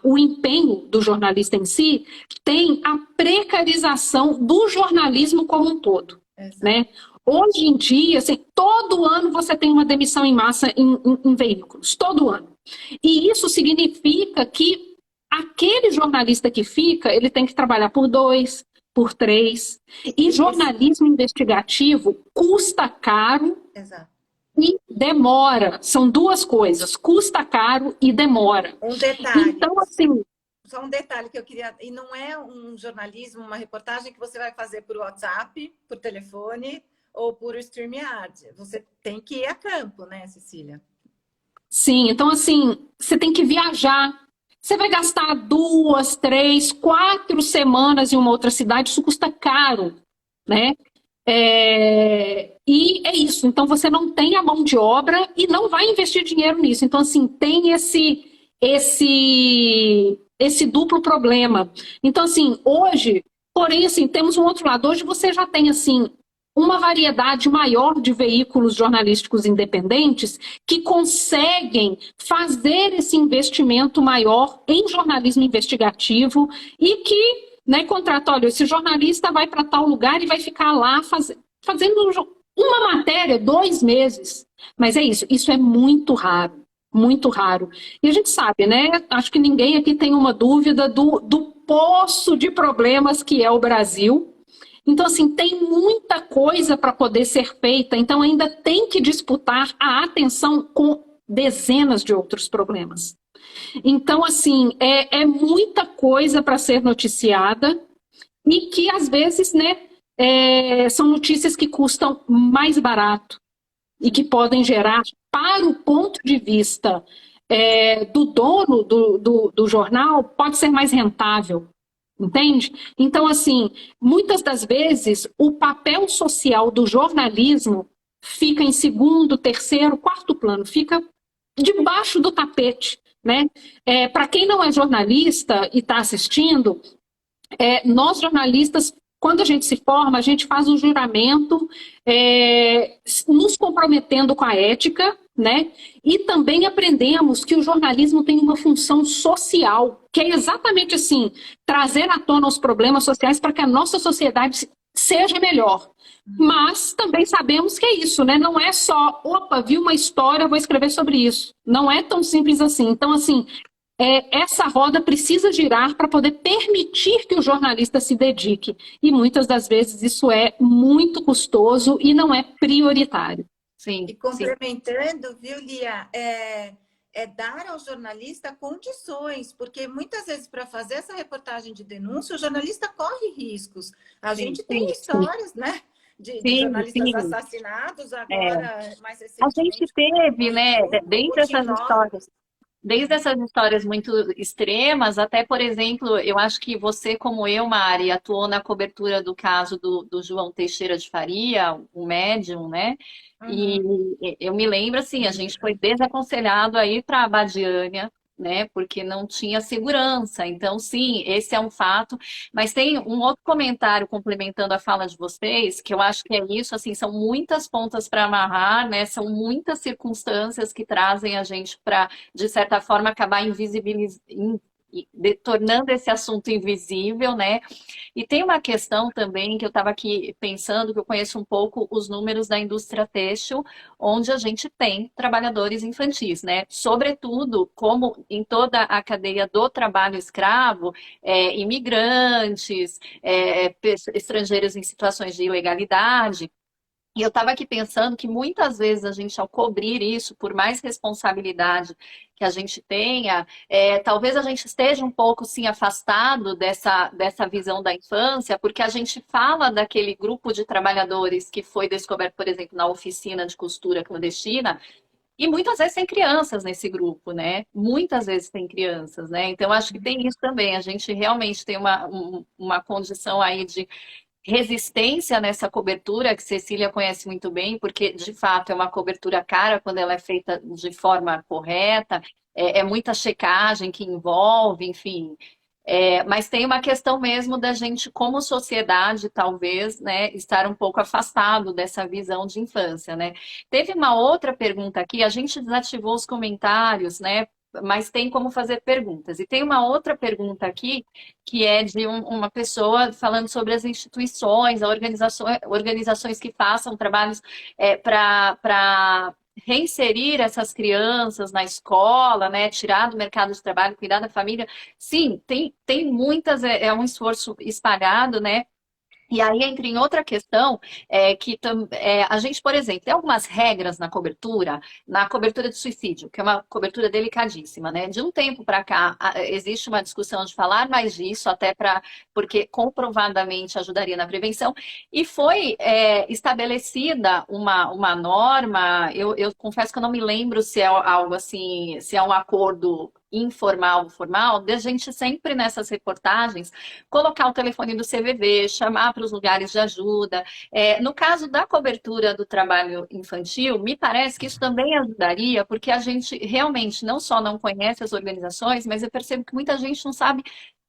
o empenho do jornalista em si, tem a precarização do jornalismo como um todo, né? Hoje em dia, assim, todo ano você tem uma demissão em massa em veículos, todo ano. E isso significa que aquele jornalista que fica, ele tem que trabalhar por 2, por 3. E jornalismo investigativo custa caro. Exato. E demora. São duas coisas, custa caro e demora. Um detalhe. Então, assim... Só um detalhe que eu queria... E não é um jornalismo, uma reportagem que você vai fazer por WhatsApp, por telefone ou por StreamYard. Você tem que ir a campo, né, Cecília? Sim, então, assim, você tem que viajar. Você vai gastar 2, 3, 4 semanas em uma outra cidade, isso custa caro, né? E é isso. Então, você não tem a mão de obra e não vai investir dinheiro nisso. Então, assim, tem esse duplo problema. Então, assim, hoje, porém, assim, temos um outro lado. Hoje você já tem, assim, uma variedade maior de veículos jornalísticos independentes que conseguem fazer esse investimento maior em jornalismo investigativo e que, né, contrata, olha, esse jornalista vai para tal lugar e vai ficar lá fazendo uma matéria, 2 meses. Mas é isso é muito raro, muito raro. E a gente sabe, né? Acho que ninguém aqui tem uma dúvida do poço de problemas que é o Brasil. Então, assim, tem muita coisa para poder ser feita, então ainda tem que disputar a atenção com dezenas de outros problemas. Então, assim, é muita coisa para ser noticiada e que, às vezes, né, são notícias que custam mais barato e que podem gerar, para o ponto de vista do dono do jornal, pode ser mais rentável, entende? Então, assim, muitas das vezes, o papel social do jornalismo fica em segundo, terceiro, quarto plano, fica debaixo do tapete, né? Para quem não é jornalista e está assistindo, nós jornalistas, quando a gente se forma, a gente faz um juramento nos comprometendo com a ética, né? E também aprendemos que o jornalismo tem uma função social, que é exatamente assim, trazer à tona os problemas sociais para que a nossa sociedade seja melhor. Mas também sabemos que é isso, né? Não é só, opa, vi uma história, vou escrever sobre isso. Não é tão simples assim. Então, assim, essa roda precisa girar para poder permitir que o jornalista se dedique. E muitas das vezes isso é muito custoso e não é prioritário. Sim, e complementando, viu, Lia, dar ao jornalista condições, porque muitas vezes para fazer essa reportagem de denúncia, o jornalista corre riscos. A gente tem histórias, né? De jornalistas assassinados, agora, mais recentemente. A gente teve, né, desde essas histórias muito extremas, até, por exemplo, eu acho que você, como eu, Mari, atuou na cobertura do caso do João Teixeira de Faria, o médium, né? Uhum. E eu me lembro, assim, a gente foi desaconselhado a ir para a Abadiânia, né? Porque não tinha segurança. Então, sim, esse é um fato. Mas tem um outro comentário complementando a fala de vocês, que eu acho que é isso, assim, são muitas pontas para amarrar, né? São muitas circunstâncias que trazem a gente para, de certa forma, acabar tornando esse assunto invisível, né? E tem uma questão também que eu estava aqui pensando, que eu conheço um pouco os números da indústria têxtil, onde a gente tem trabalhadores infantis, né? Sobretudo, como em toda a cadeia do trabalho escravo, imigrantes, estrangeiros em situações de ilegalidade. E eu estava aqui pensando que muitas vezes a gente, ao cobrir isso, por mais responsabilidade que a gente tenha, talvez a gente esteja um pouco, sim, afastado dessa visão da infância, porque a gente fala daquele grupo de trabalhadores que foi descoberto, por exemplo, na oficina de costura clandestina, e muitas vezes tem crianças nesse grupo, né? Muitas vezes tem crianças, né? Então, acho que tem isso também. A gente realmente tem uma condição aí de resistência nessa cobertura, que Cecília conhece muito bem, porque de fato é uma cobertura cara quando ela é feita de forma correta, é muita checagem que envolve, enfim. Mas tem uma questão mesmo da gente, como sociedade, talvez, né, estar um pouco afastado dessa visão de infância, né? Teve uma outra pergunta aqui, a gente desativou os comentários, né? Mas tem como fazer perguntas. E tem uma outra pergunta aqui, que é de uma pessoa falando sobre as instituições, organizações que façam trabalhos para reinserir essas crianças na escola, né? Tirar do mercado de trabalho, cuidar da família. Sim, tem muitas, é um esforço espalhado, né? E aí entra em outra questão, a gente, por exemplo, tem algumas regras na cobertura de suicídio, que é uma cobertura delicadíssima, né? De um tempo para cá, existe uma discussão de falar mais disso, porque comprovadamente ajudaria na prevenção, e foi estabelecida uma norma, eu confesso que eu não me lembro se é algo assim, se é um acordo informal ou formal, de a gente sempre nessas reportagens colocar o telefone do CVV, chamar para os lugares de ajuda. No caso da cobertura do trabalho infantil, me parece que isso também ajudaria, porque a gente realmente não só não conhece as organizações, mas eu percebo que muita gente não sabe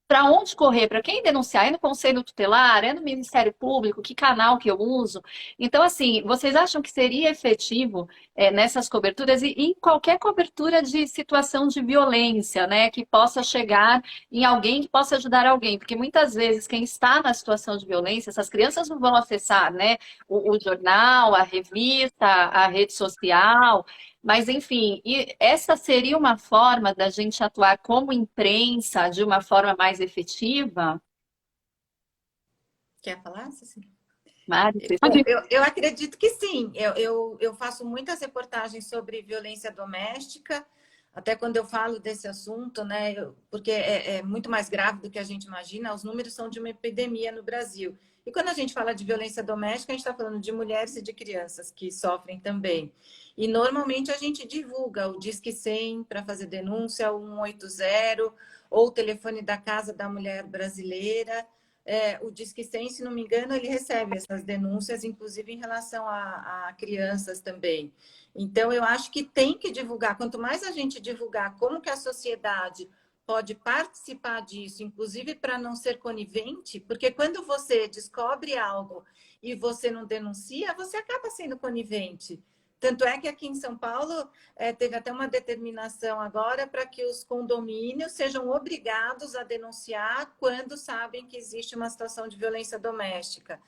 para onde correr, para quem denunciar, é no Conselho Tutelar, é no Ministério Público, que canal que eu uso. Então, assim, vocês acham que seria efetivo nessas coberturas e em qualquer cobertura de situação de violência, né, que possa chegar em alguém que possa ajudar alguém? Porque muitas vezes quem está na situação de violência, essas crianças não vão acessar, né, o jornal, a revista, a rede social. Mas, enfim, e essa seria uma forma da gente atuar como imprensa de uma forma mais efetiva? Quer falar, Cecília? Mari, você... Eu acredito que sim. Eu faço muitas reportagens sobre violência doméstica, até quando eu falo desse assunto, né? Porque é muito mais grave do que a gente imagina. Os números são de uma epidemia no Brasil. E quando a gente fala de violência doméstica, a gente está falando de mulheres e de crianças que sofrem também. E normalmente a gente divulga o Disque 100 para fazer denúncia, o 180, ou o telefone da Casa da Mulher Brasileira. O Disque 100, se não me engano, ele recebe essas denúncias, inclusive em relação a crianças também. Então, eu acho que tem que divulgar. Quanto mais a gente divulgar como que a sociedade pode participar disso, inclusive para não ser conivente, porque quando você descobre algo e você não denuncia, você acaba sendo conivente. Tanto é que aqui em São Paulo teve até uma determinação agora para que os condomínios sejam obrigados a denunciar quando sabem que existe uma situação de violência doméstica.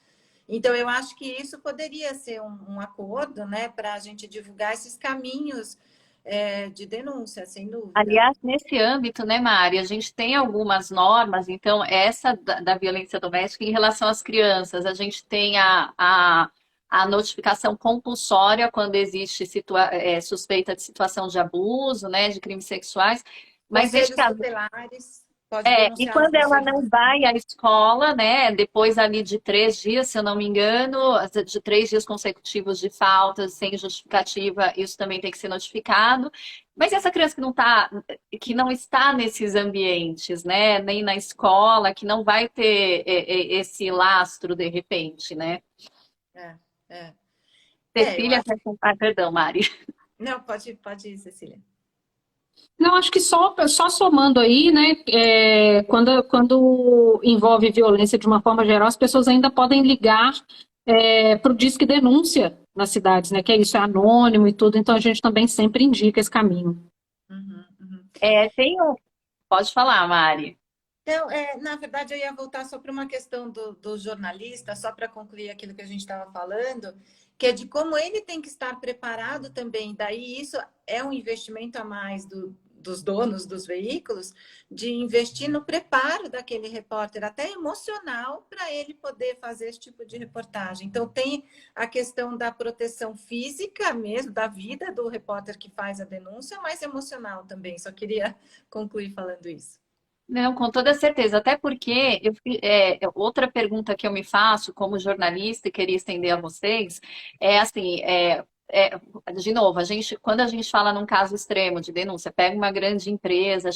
Então, eu acho que isso poderia ser um acordo, né, para a gente divulgar esses caminhos de denúncia, sem dúvida. Aliás, nesse âmbito, né, Mari, a gente tem algumas normas, então, essa da violência doméstica em relação às crianças, a gente tem a notificação compulsória quando existe suspeita de situação de abuso, né, de crimes sexuais, mas Conselhos tutelares, pode e denunciar quando no ela conselho não vai à escola, né, depois ali de 3 dias, se eu não me engano, de 3 dias consecutivos de faltas sem justificativa, isso também tem que ser notificado. Mas essa criança que não está nesses ambientes, né, nem na escola, que não vai ter esse lastro de repente, né? Cecília, perdão, Mari. Não, pode ir, Cecília. Não, acho que só somando aí, né, quando envolve violência de uma forma geral, as pessoas ainda podem ligar para o Disque Denúncia nas cidades, né, que é isso, é anônimo e tudo, então a gente também sempre indica esse caminho. Pode falar, Mari. Então, na verdade, eu ia voltar só para uma questão do jornalista, só para concluir aquilo que a gente estava falando, que é de como ele tem que estar preparado também. Daí isso é um investimento a mais dos donos dos veículos, de investir no preparo daquele repórter, até emocional, para ele poder fazer esse tipo de reportagem. Então, tem a questão da proteção física mesmo, da vida do repórter que faz a denúncia, mas emocional também. Só queria concluir falando isso. Não, com toda certeza. Até porque outra pergunta que eu me faço como jornalista e queria estender a vocês é assim, de novo, quando a gente fala num caso extremo de denúncia, pega uma grande empresa,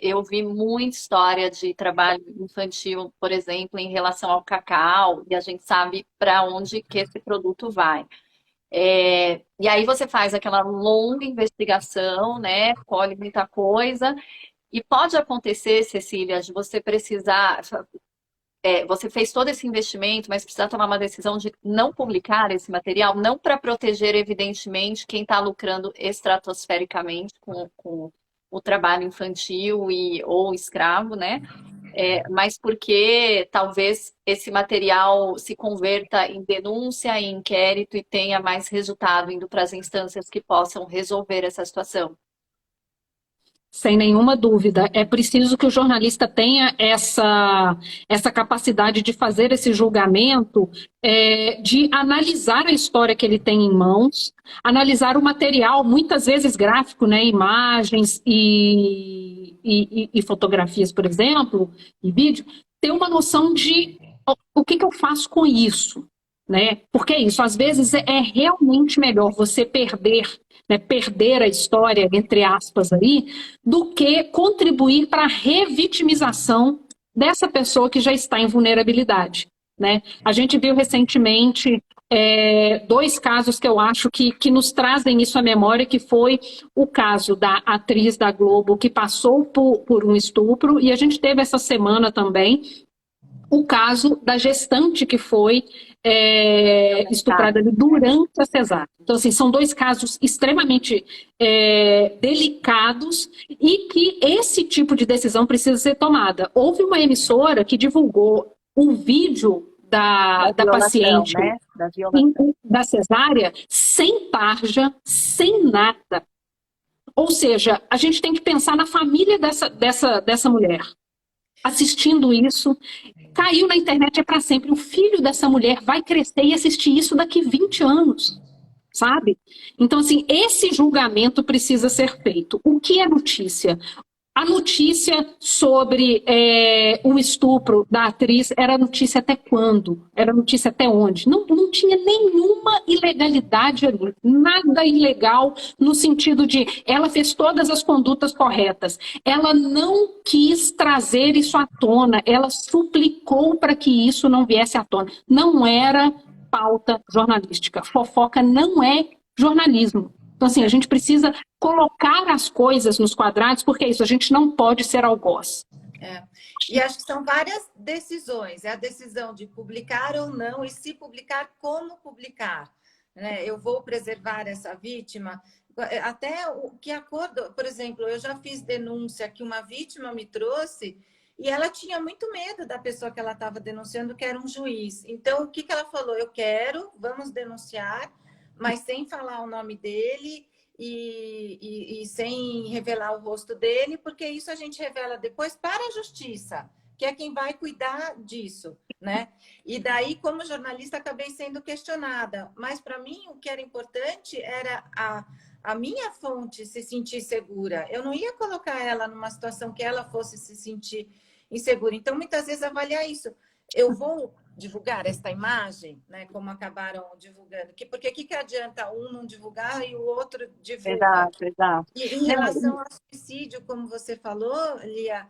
eu vi muita história de trabalho infantil, por exemplo, em relação ao cacau, e a gente sabe para onde que esse produto vai. E aí você faz aquela longa investigação, né? Colhe muita coisa. E pode acontecer, Cecília, de você precisar. Você fez todo esse investimento, mas precisa tomar uma decisão de não publicar esse material, não para proteger, evidentemente, quem está lucrando estratosfericamente com o trabalho infantil ou escravo, né? Mas porque talvez esse material se converta em denúncia, em inquérito e tenha mais resultado indo para as instâncias que possam resolver essa situação. Sem nenhuma dúvida. É preciso que o jornalista tenha essa capacidade de fazer esse julgamento, de analisar a história que ele tem em mãos, analisar o material, muitas vezes gráfico, né, imagens e fotografias, por exemplo, e vídeo, ter uma noção de o que eu faço com isso, né? Porque é isso, às vezes é realmente melhor você perder né, perder a história, entre aspas, aí, do que contribuir para a revitimização dessa pessoa que já está em vulnerabilidade, né? A gente viu recentemente dois casos que eu acho que nos trazem isso à memória, que foi o caso da atriz da Globo que passou por um estupro, e a gente teve essa semana também o caso da gestante que foi estuprada durante a cesárea. Então, assim, são dois casos extremamente delicados e que esse tipo de decisão precisa ser tomada. Houve uma emissora que divulgou um vídeo da paciente, né? da cesárea, sem tarja, sem nada. Ou seja, a gente tem que pensar na família dessa mulher. Assistindo isso, caiu na internet para sempre. O filho dessa mulher vai crescer e assistir isso daqui 20 anos, sabe? Então, assim, esse julgamento precisa ser feito. O que é notícia? A notícia sobre o estupro da atriz era notícia até quando? Era notícia até onde? Não tinha nenhuma ilegalidade ali, nada ilegal no sentido de ela fez todas as condutas corretas. Ela não quis trazer isso à tona, ela suplicou para que isso não viesse à tona. Não era pauta jornalística. Fofoca não é jornalismo. Então, assim, a gente precisa colocar as coisas nos quadrados, porque é isso, a gente não pode ser algoz. E acho que são várias decisões. É a decisão de publicar ou não, e se publicar, como publicar. Né? Eu vou preservar essa vítima. Até o que acordo, por exemplo, eu já fiz denúncia que uma vítima me trouxe e ela tinha muito medo da pessoa que ela estava denunciando, que era um juiz. Então, o que ela falou? Eu quero, vamos denunciar, mas sem falar o nome dele e sem revelar o rosto dele, porque isso a gente revela depois para a justiça, que é quem vai cuidar disso, né? E daí, como jornalista, acabei sendo questionada. Mas, para mim, o que era importante era a minha fonte se sentir segura. Eu não ia colocar ela numa situação que ela fosse se sentir insegura. Então, muitas vezes, avaliar isso. Eu vou divulgar esta imagem, né, como acabaram divulgando, porque que adianta um não divulgar e o outro divulga? Exato. E em relação ao suicídio, como você falou, Lia,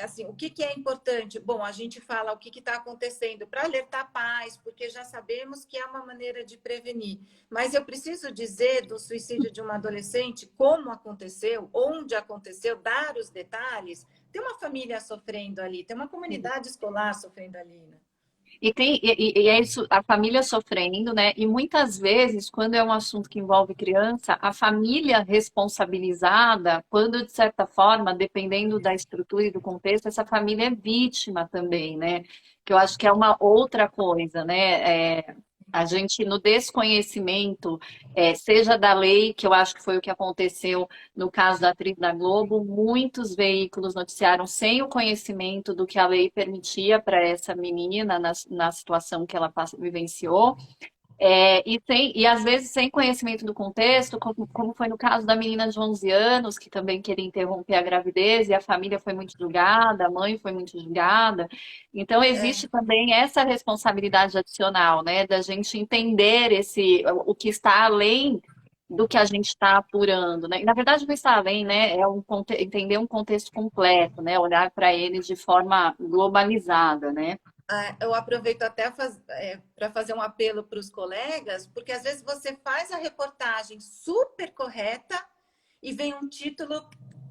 assim, o que é importante? Bom, a gente fala o que está acontecendo para alertar pais, porque já sabemos que é uma maneira de prevenir. Mas eu preciso dizer do suicídio de uma adolescente, como aconteceu, onde aconteceu, dar os detalhes. Tem uma família sofrendo ali, tem uma comunidade escolar sofrendo ali, né? E é isso, a família sofrendo, né? E muitas vezes, quando é um assunto que envolve criança, a família responsabilizada, quando de certa forma, dependendo da estrutura e do contexto, essa família é vítima também, né? Que eu acho que é uma outra coisa, né? A gente, no desconhecimento, seja da lei, que eu acho que foi o que aconteceu no caso da atriz da Globo, muitos veículos noticiaram sem o conhecimento do que a lei permitia para essa menina na situação que ela vivenciou. E às vezes sem conhecimento do contexto, como foi no caso da menina de 11 anos, que também queria interromper a gravidez, e a família foi muito julgada, a mãe foi muito julgada. Então, existe também essa responsabilidade adicional, né, da gente entender o que está além do que a gente está apurando, né? E, na verdade, não está além, né? Entender um contexto completo, né? Olhar para ele de forma globalizada, né? Eu aproveito até para fazer um apelo para os colegas, porque às vezes você faz a reportagem super correta e vem um título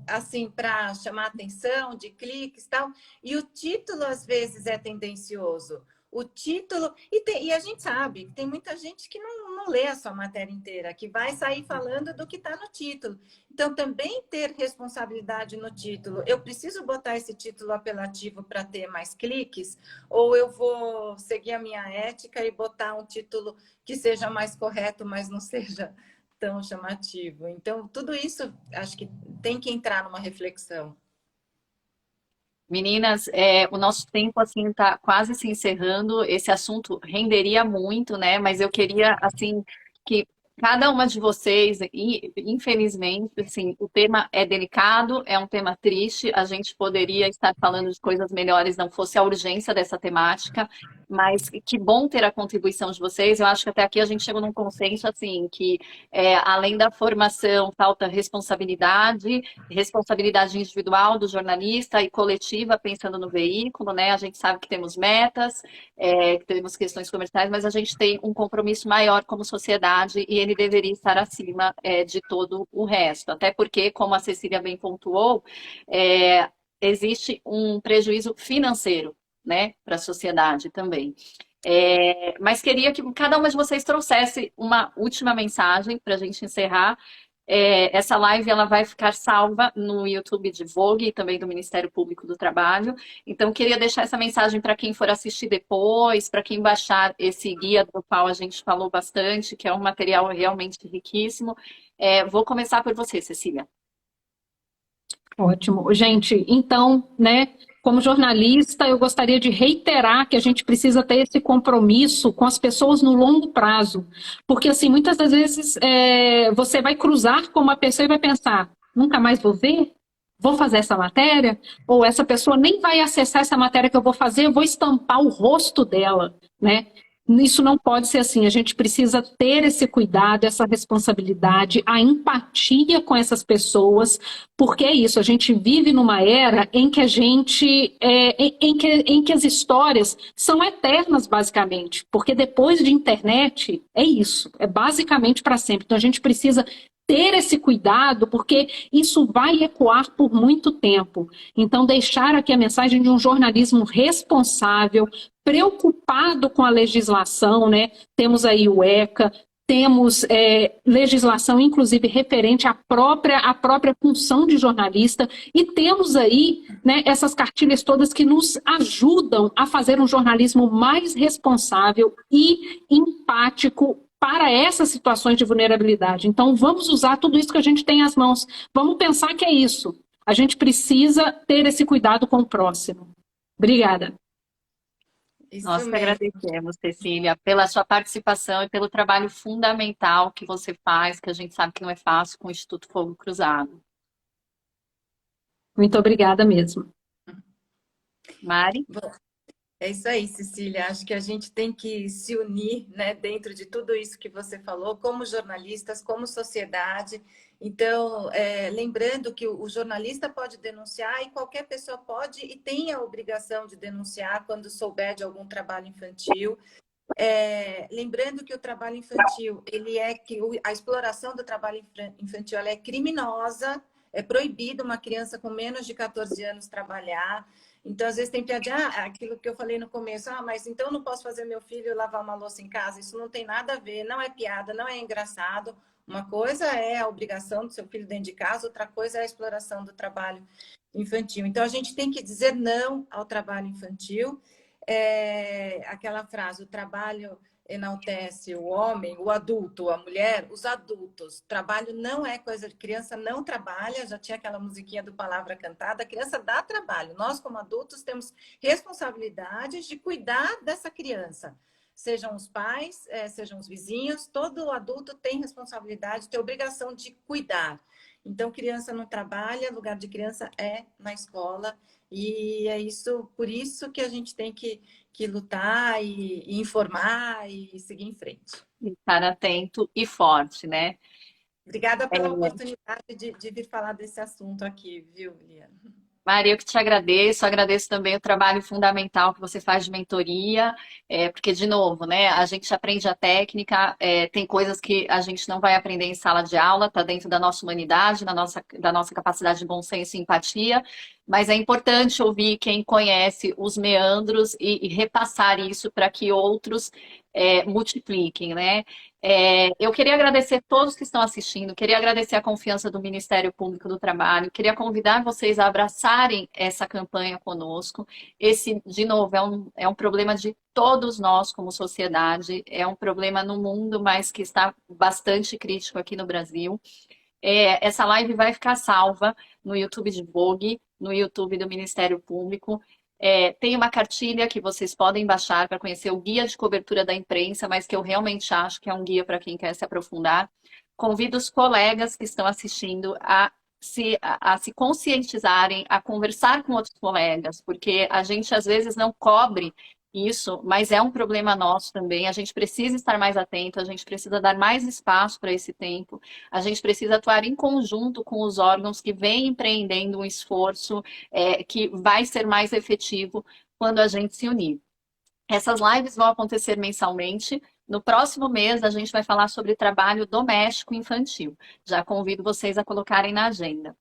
assim para chamar atenção, de cliques e tal, e o título às vezes é tendencioso. O título, e a gente sabe que tem muita gente que não lê a sua matéria inteira, que vai sair falando do que está no título. Então, também ter responsabilidade no título. Eu preciso botar esse título apelativo para ter mais cliques? Ou eu vou seguir a minha ética e botar um título que seja mais correto, mas não seja tão chamativo? Então, tudo isso acho que tem que entrar numa reflexão. Meninas, o nosso tempo assim está quase se encerrando. Esse assunto renderia muito, né? Mas eu queria assim que cada uma de vocês, e infelizmente, assim, o tema é delicado, é um tema triste. A gente poderia estar falando de coisas melhores, não fosse a urgência dessa temática. mas que bom ter a contribuição de vocês. Eu acho que até aqui a gente chegou num consenso, assim, que além da formação, falta responsabilidade individual do jornalista e coletiva, pensando no veículo, né? A gente sabe que temos metas, que temos questões comerciais, mas a gente tem um compromisso maior como sociedade e ele deveria estar acima de todo o resto. Até porque, como a Cecília bem pontuou, existe um prejuízo financeiro, né, para a sociedade também. Mas queria que cada uma de vocês trouxesse uma última mensagem para a gente encerrar. Essa live ela vai ficar salva no YouTube de Vogue e também do Ministério Público do Trabalho. Então, queria deixar essa mensagem para quem for assistir depois, para quem baixar esse guia do qual a gente falou bastante, que é um material realmente riquíssimo. Vou começar por você, Cecília. Ótimo. Gente, então, né, como jornalista, eu gostaria de reiterar que a gente precisa ter esse compromisso com as pessoas no longo prazo. Porque, assim, muitas das vezes você vai cruzar com uma pessoa e vai pensar, nunca mais vou ver? Vou fazer essa matéria? Ou essa pessoa nem vai acessar essa matéria que eu vou fazer, eu vou estampar o rosto dela, né? Isso não pode ser assim, a gente precisa ter esse cuidado, essa responsabilidade, a empatia com essas pessoas, porque é isso, a gente vive numa era em que a gente, em que as histórias são eternas, basicamente, porque depois de internet, é isso, é basicamente para sempre, então a gente precisa ter esse cuidado, porque isso vai ecoar por muito tempo. Então, deixar aqui a mensagem de um jornalismo responsável, preocupado com a legislação, né? Temos aí o ECA, temos legislação, inclusive, referente à própria função de jornalista, e temos aí, né, essas cartilhas todas que nos ajudam a fazer um jornalismo mais responsável e empático para essas situações de vulnerabilidade. Então, vamos usar tudo isso que a gente tem às mãos. Vamos pensar que é isso. A gente precisa ter esse cuidado com o próximo. Obrigada. Nós que agradecemos, Cecília, pela sua participação e pelo trabalho fundamental que você faz, que a gente sabe que não é fácil, com o Instituto Fogo Cruzado. Muito obrigada mesmo. Mari? Bom, é isso aí, Cecília. Acho que a gente tem que se unir, né, dentro de tudo isso que você falou, como jornalistas, como sociedade. Então, lembrando que o jornalista pode denunciar e qualquer pessoa pode e tem a obrigação de denunciar quando souber de algum trabalho infantil. Lembrando que o trabalho infantil, a exploração do trabalho infantil ela é criminosa, é proibido uma criança com menos de 14 anos trabalhar. Então, às vezes tem piada, aquilo que eu falei no começo, mas então eu não posso fazer meu filho lavar uma louça em casa. Isso não tem nada a ver, não é piada, não é engraçado. Uma coisa é a obrigação do seu filho dentro de casa, outra coisa é a exploração do trabalho infantil. Então, a gente tem que dizer não ao trabalho infantil. Aquela frase, o trabalho enaltece o homem, o adulto, a mulher, os adultos. Trabalho não é coisa de criança, não trabalha. Já tinha aquela musiquinha do Palavra Cantada. A criança dá trabalho. Nós, como adultos, temos responsabilidade de cuidar dessa criança. Sejam os pais, sejam os vizinhos, todo adulto tem responsabilidade, tem obrigação de cuidar. Então, criança não trabalha, lugar de criança é na escola. E é isso, por isso que a gente tem que lutar e informar e seguir em frente. Estar atento e forte, né? Obrigada pela oportunidade de vir falar desse assunto aqui, viu, Liana? Maria, eu que te agradeço também o trabalho fundamental que você faz de mentoria, porque, de novo, né, a gente aprende a técnica, tem coisas que a gente não vai aprender em sala de aula, está dentro da nossa humanidade, da nossa capacidade de bom senso e empatia, mas é importante ouvir quem conhece os meandros e repassar isso para que outros multipliquem, né? Eu queria agradecer a todos que estão assistindo, queria agradecer a confiança do Ministério Público do Trabalho, queria convidar vocês a abraçarem essa campanha conosco. Esse, de novo, é um problema de todos nós como sociedade, é um problema no mundo, mas que está bastante crítico aqui no Brasil. Essa live vai ficar salva no YouTube de Vogue, no YouTube do Ministério Público. Tem uma cartilha que vocês podem baixar para conhecer o guia de cobertura da imprensa, mas que eu realmente acho que é um guia para quem quer se aprofundar. Convido os colegas que estão assistindo a se conscientizarem, a conversar com outros colegas, porque a gente às vezes não cobre Isso, mas é um problema nosso também. A gente precisa estar mais atento, a gente precisa dar mais espaço para esse tempo, a gente precisa atuar em conjunto com os órgãos que vêm empreendendo um esforço que vai ser mais efetivo quando a gente se unir. Essas lives vão acontecer mensalmente. No próximo mês, a gente vai falar sobre trabalho doméstico infantil. Já convido vocês a colocarem na agenda.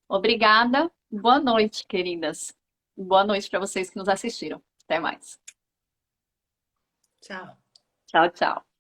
Obrigada. Boa noite, queridas. Boa noite para vocês que nos assistiram. Até mais. Tchau. Tchau, tchau.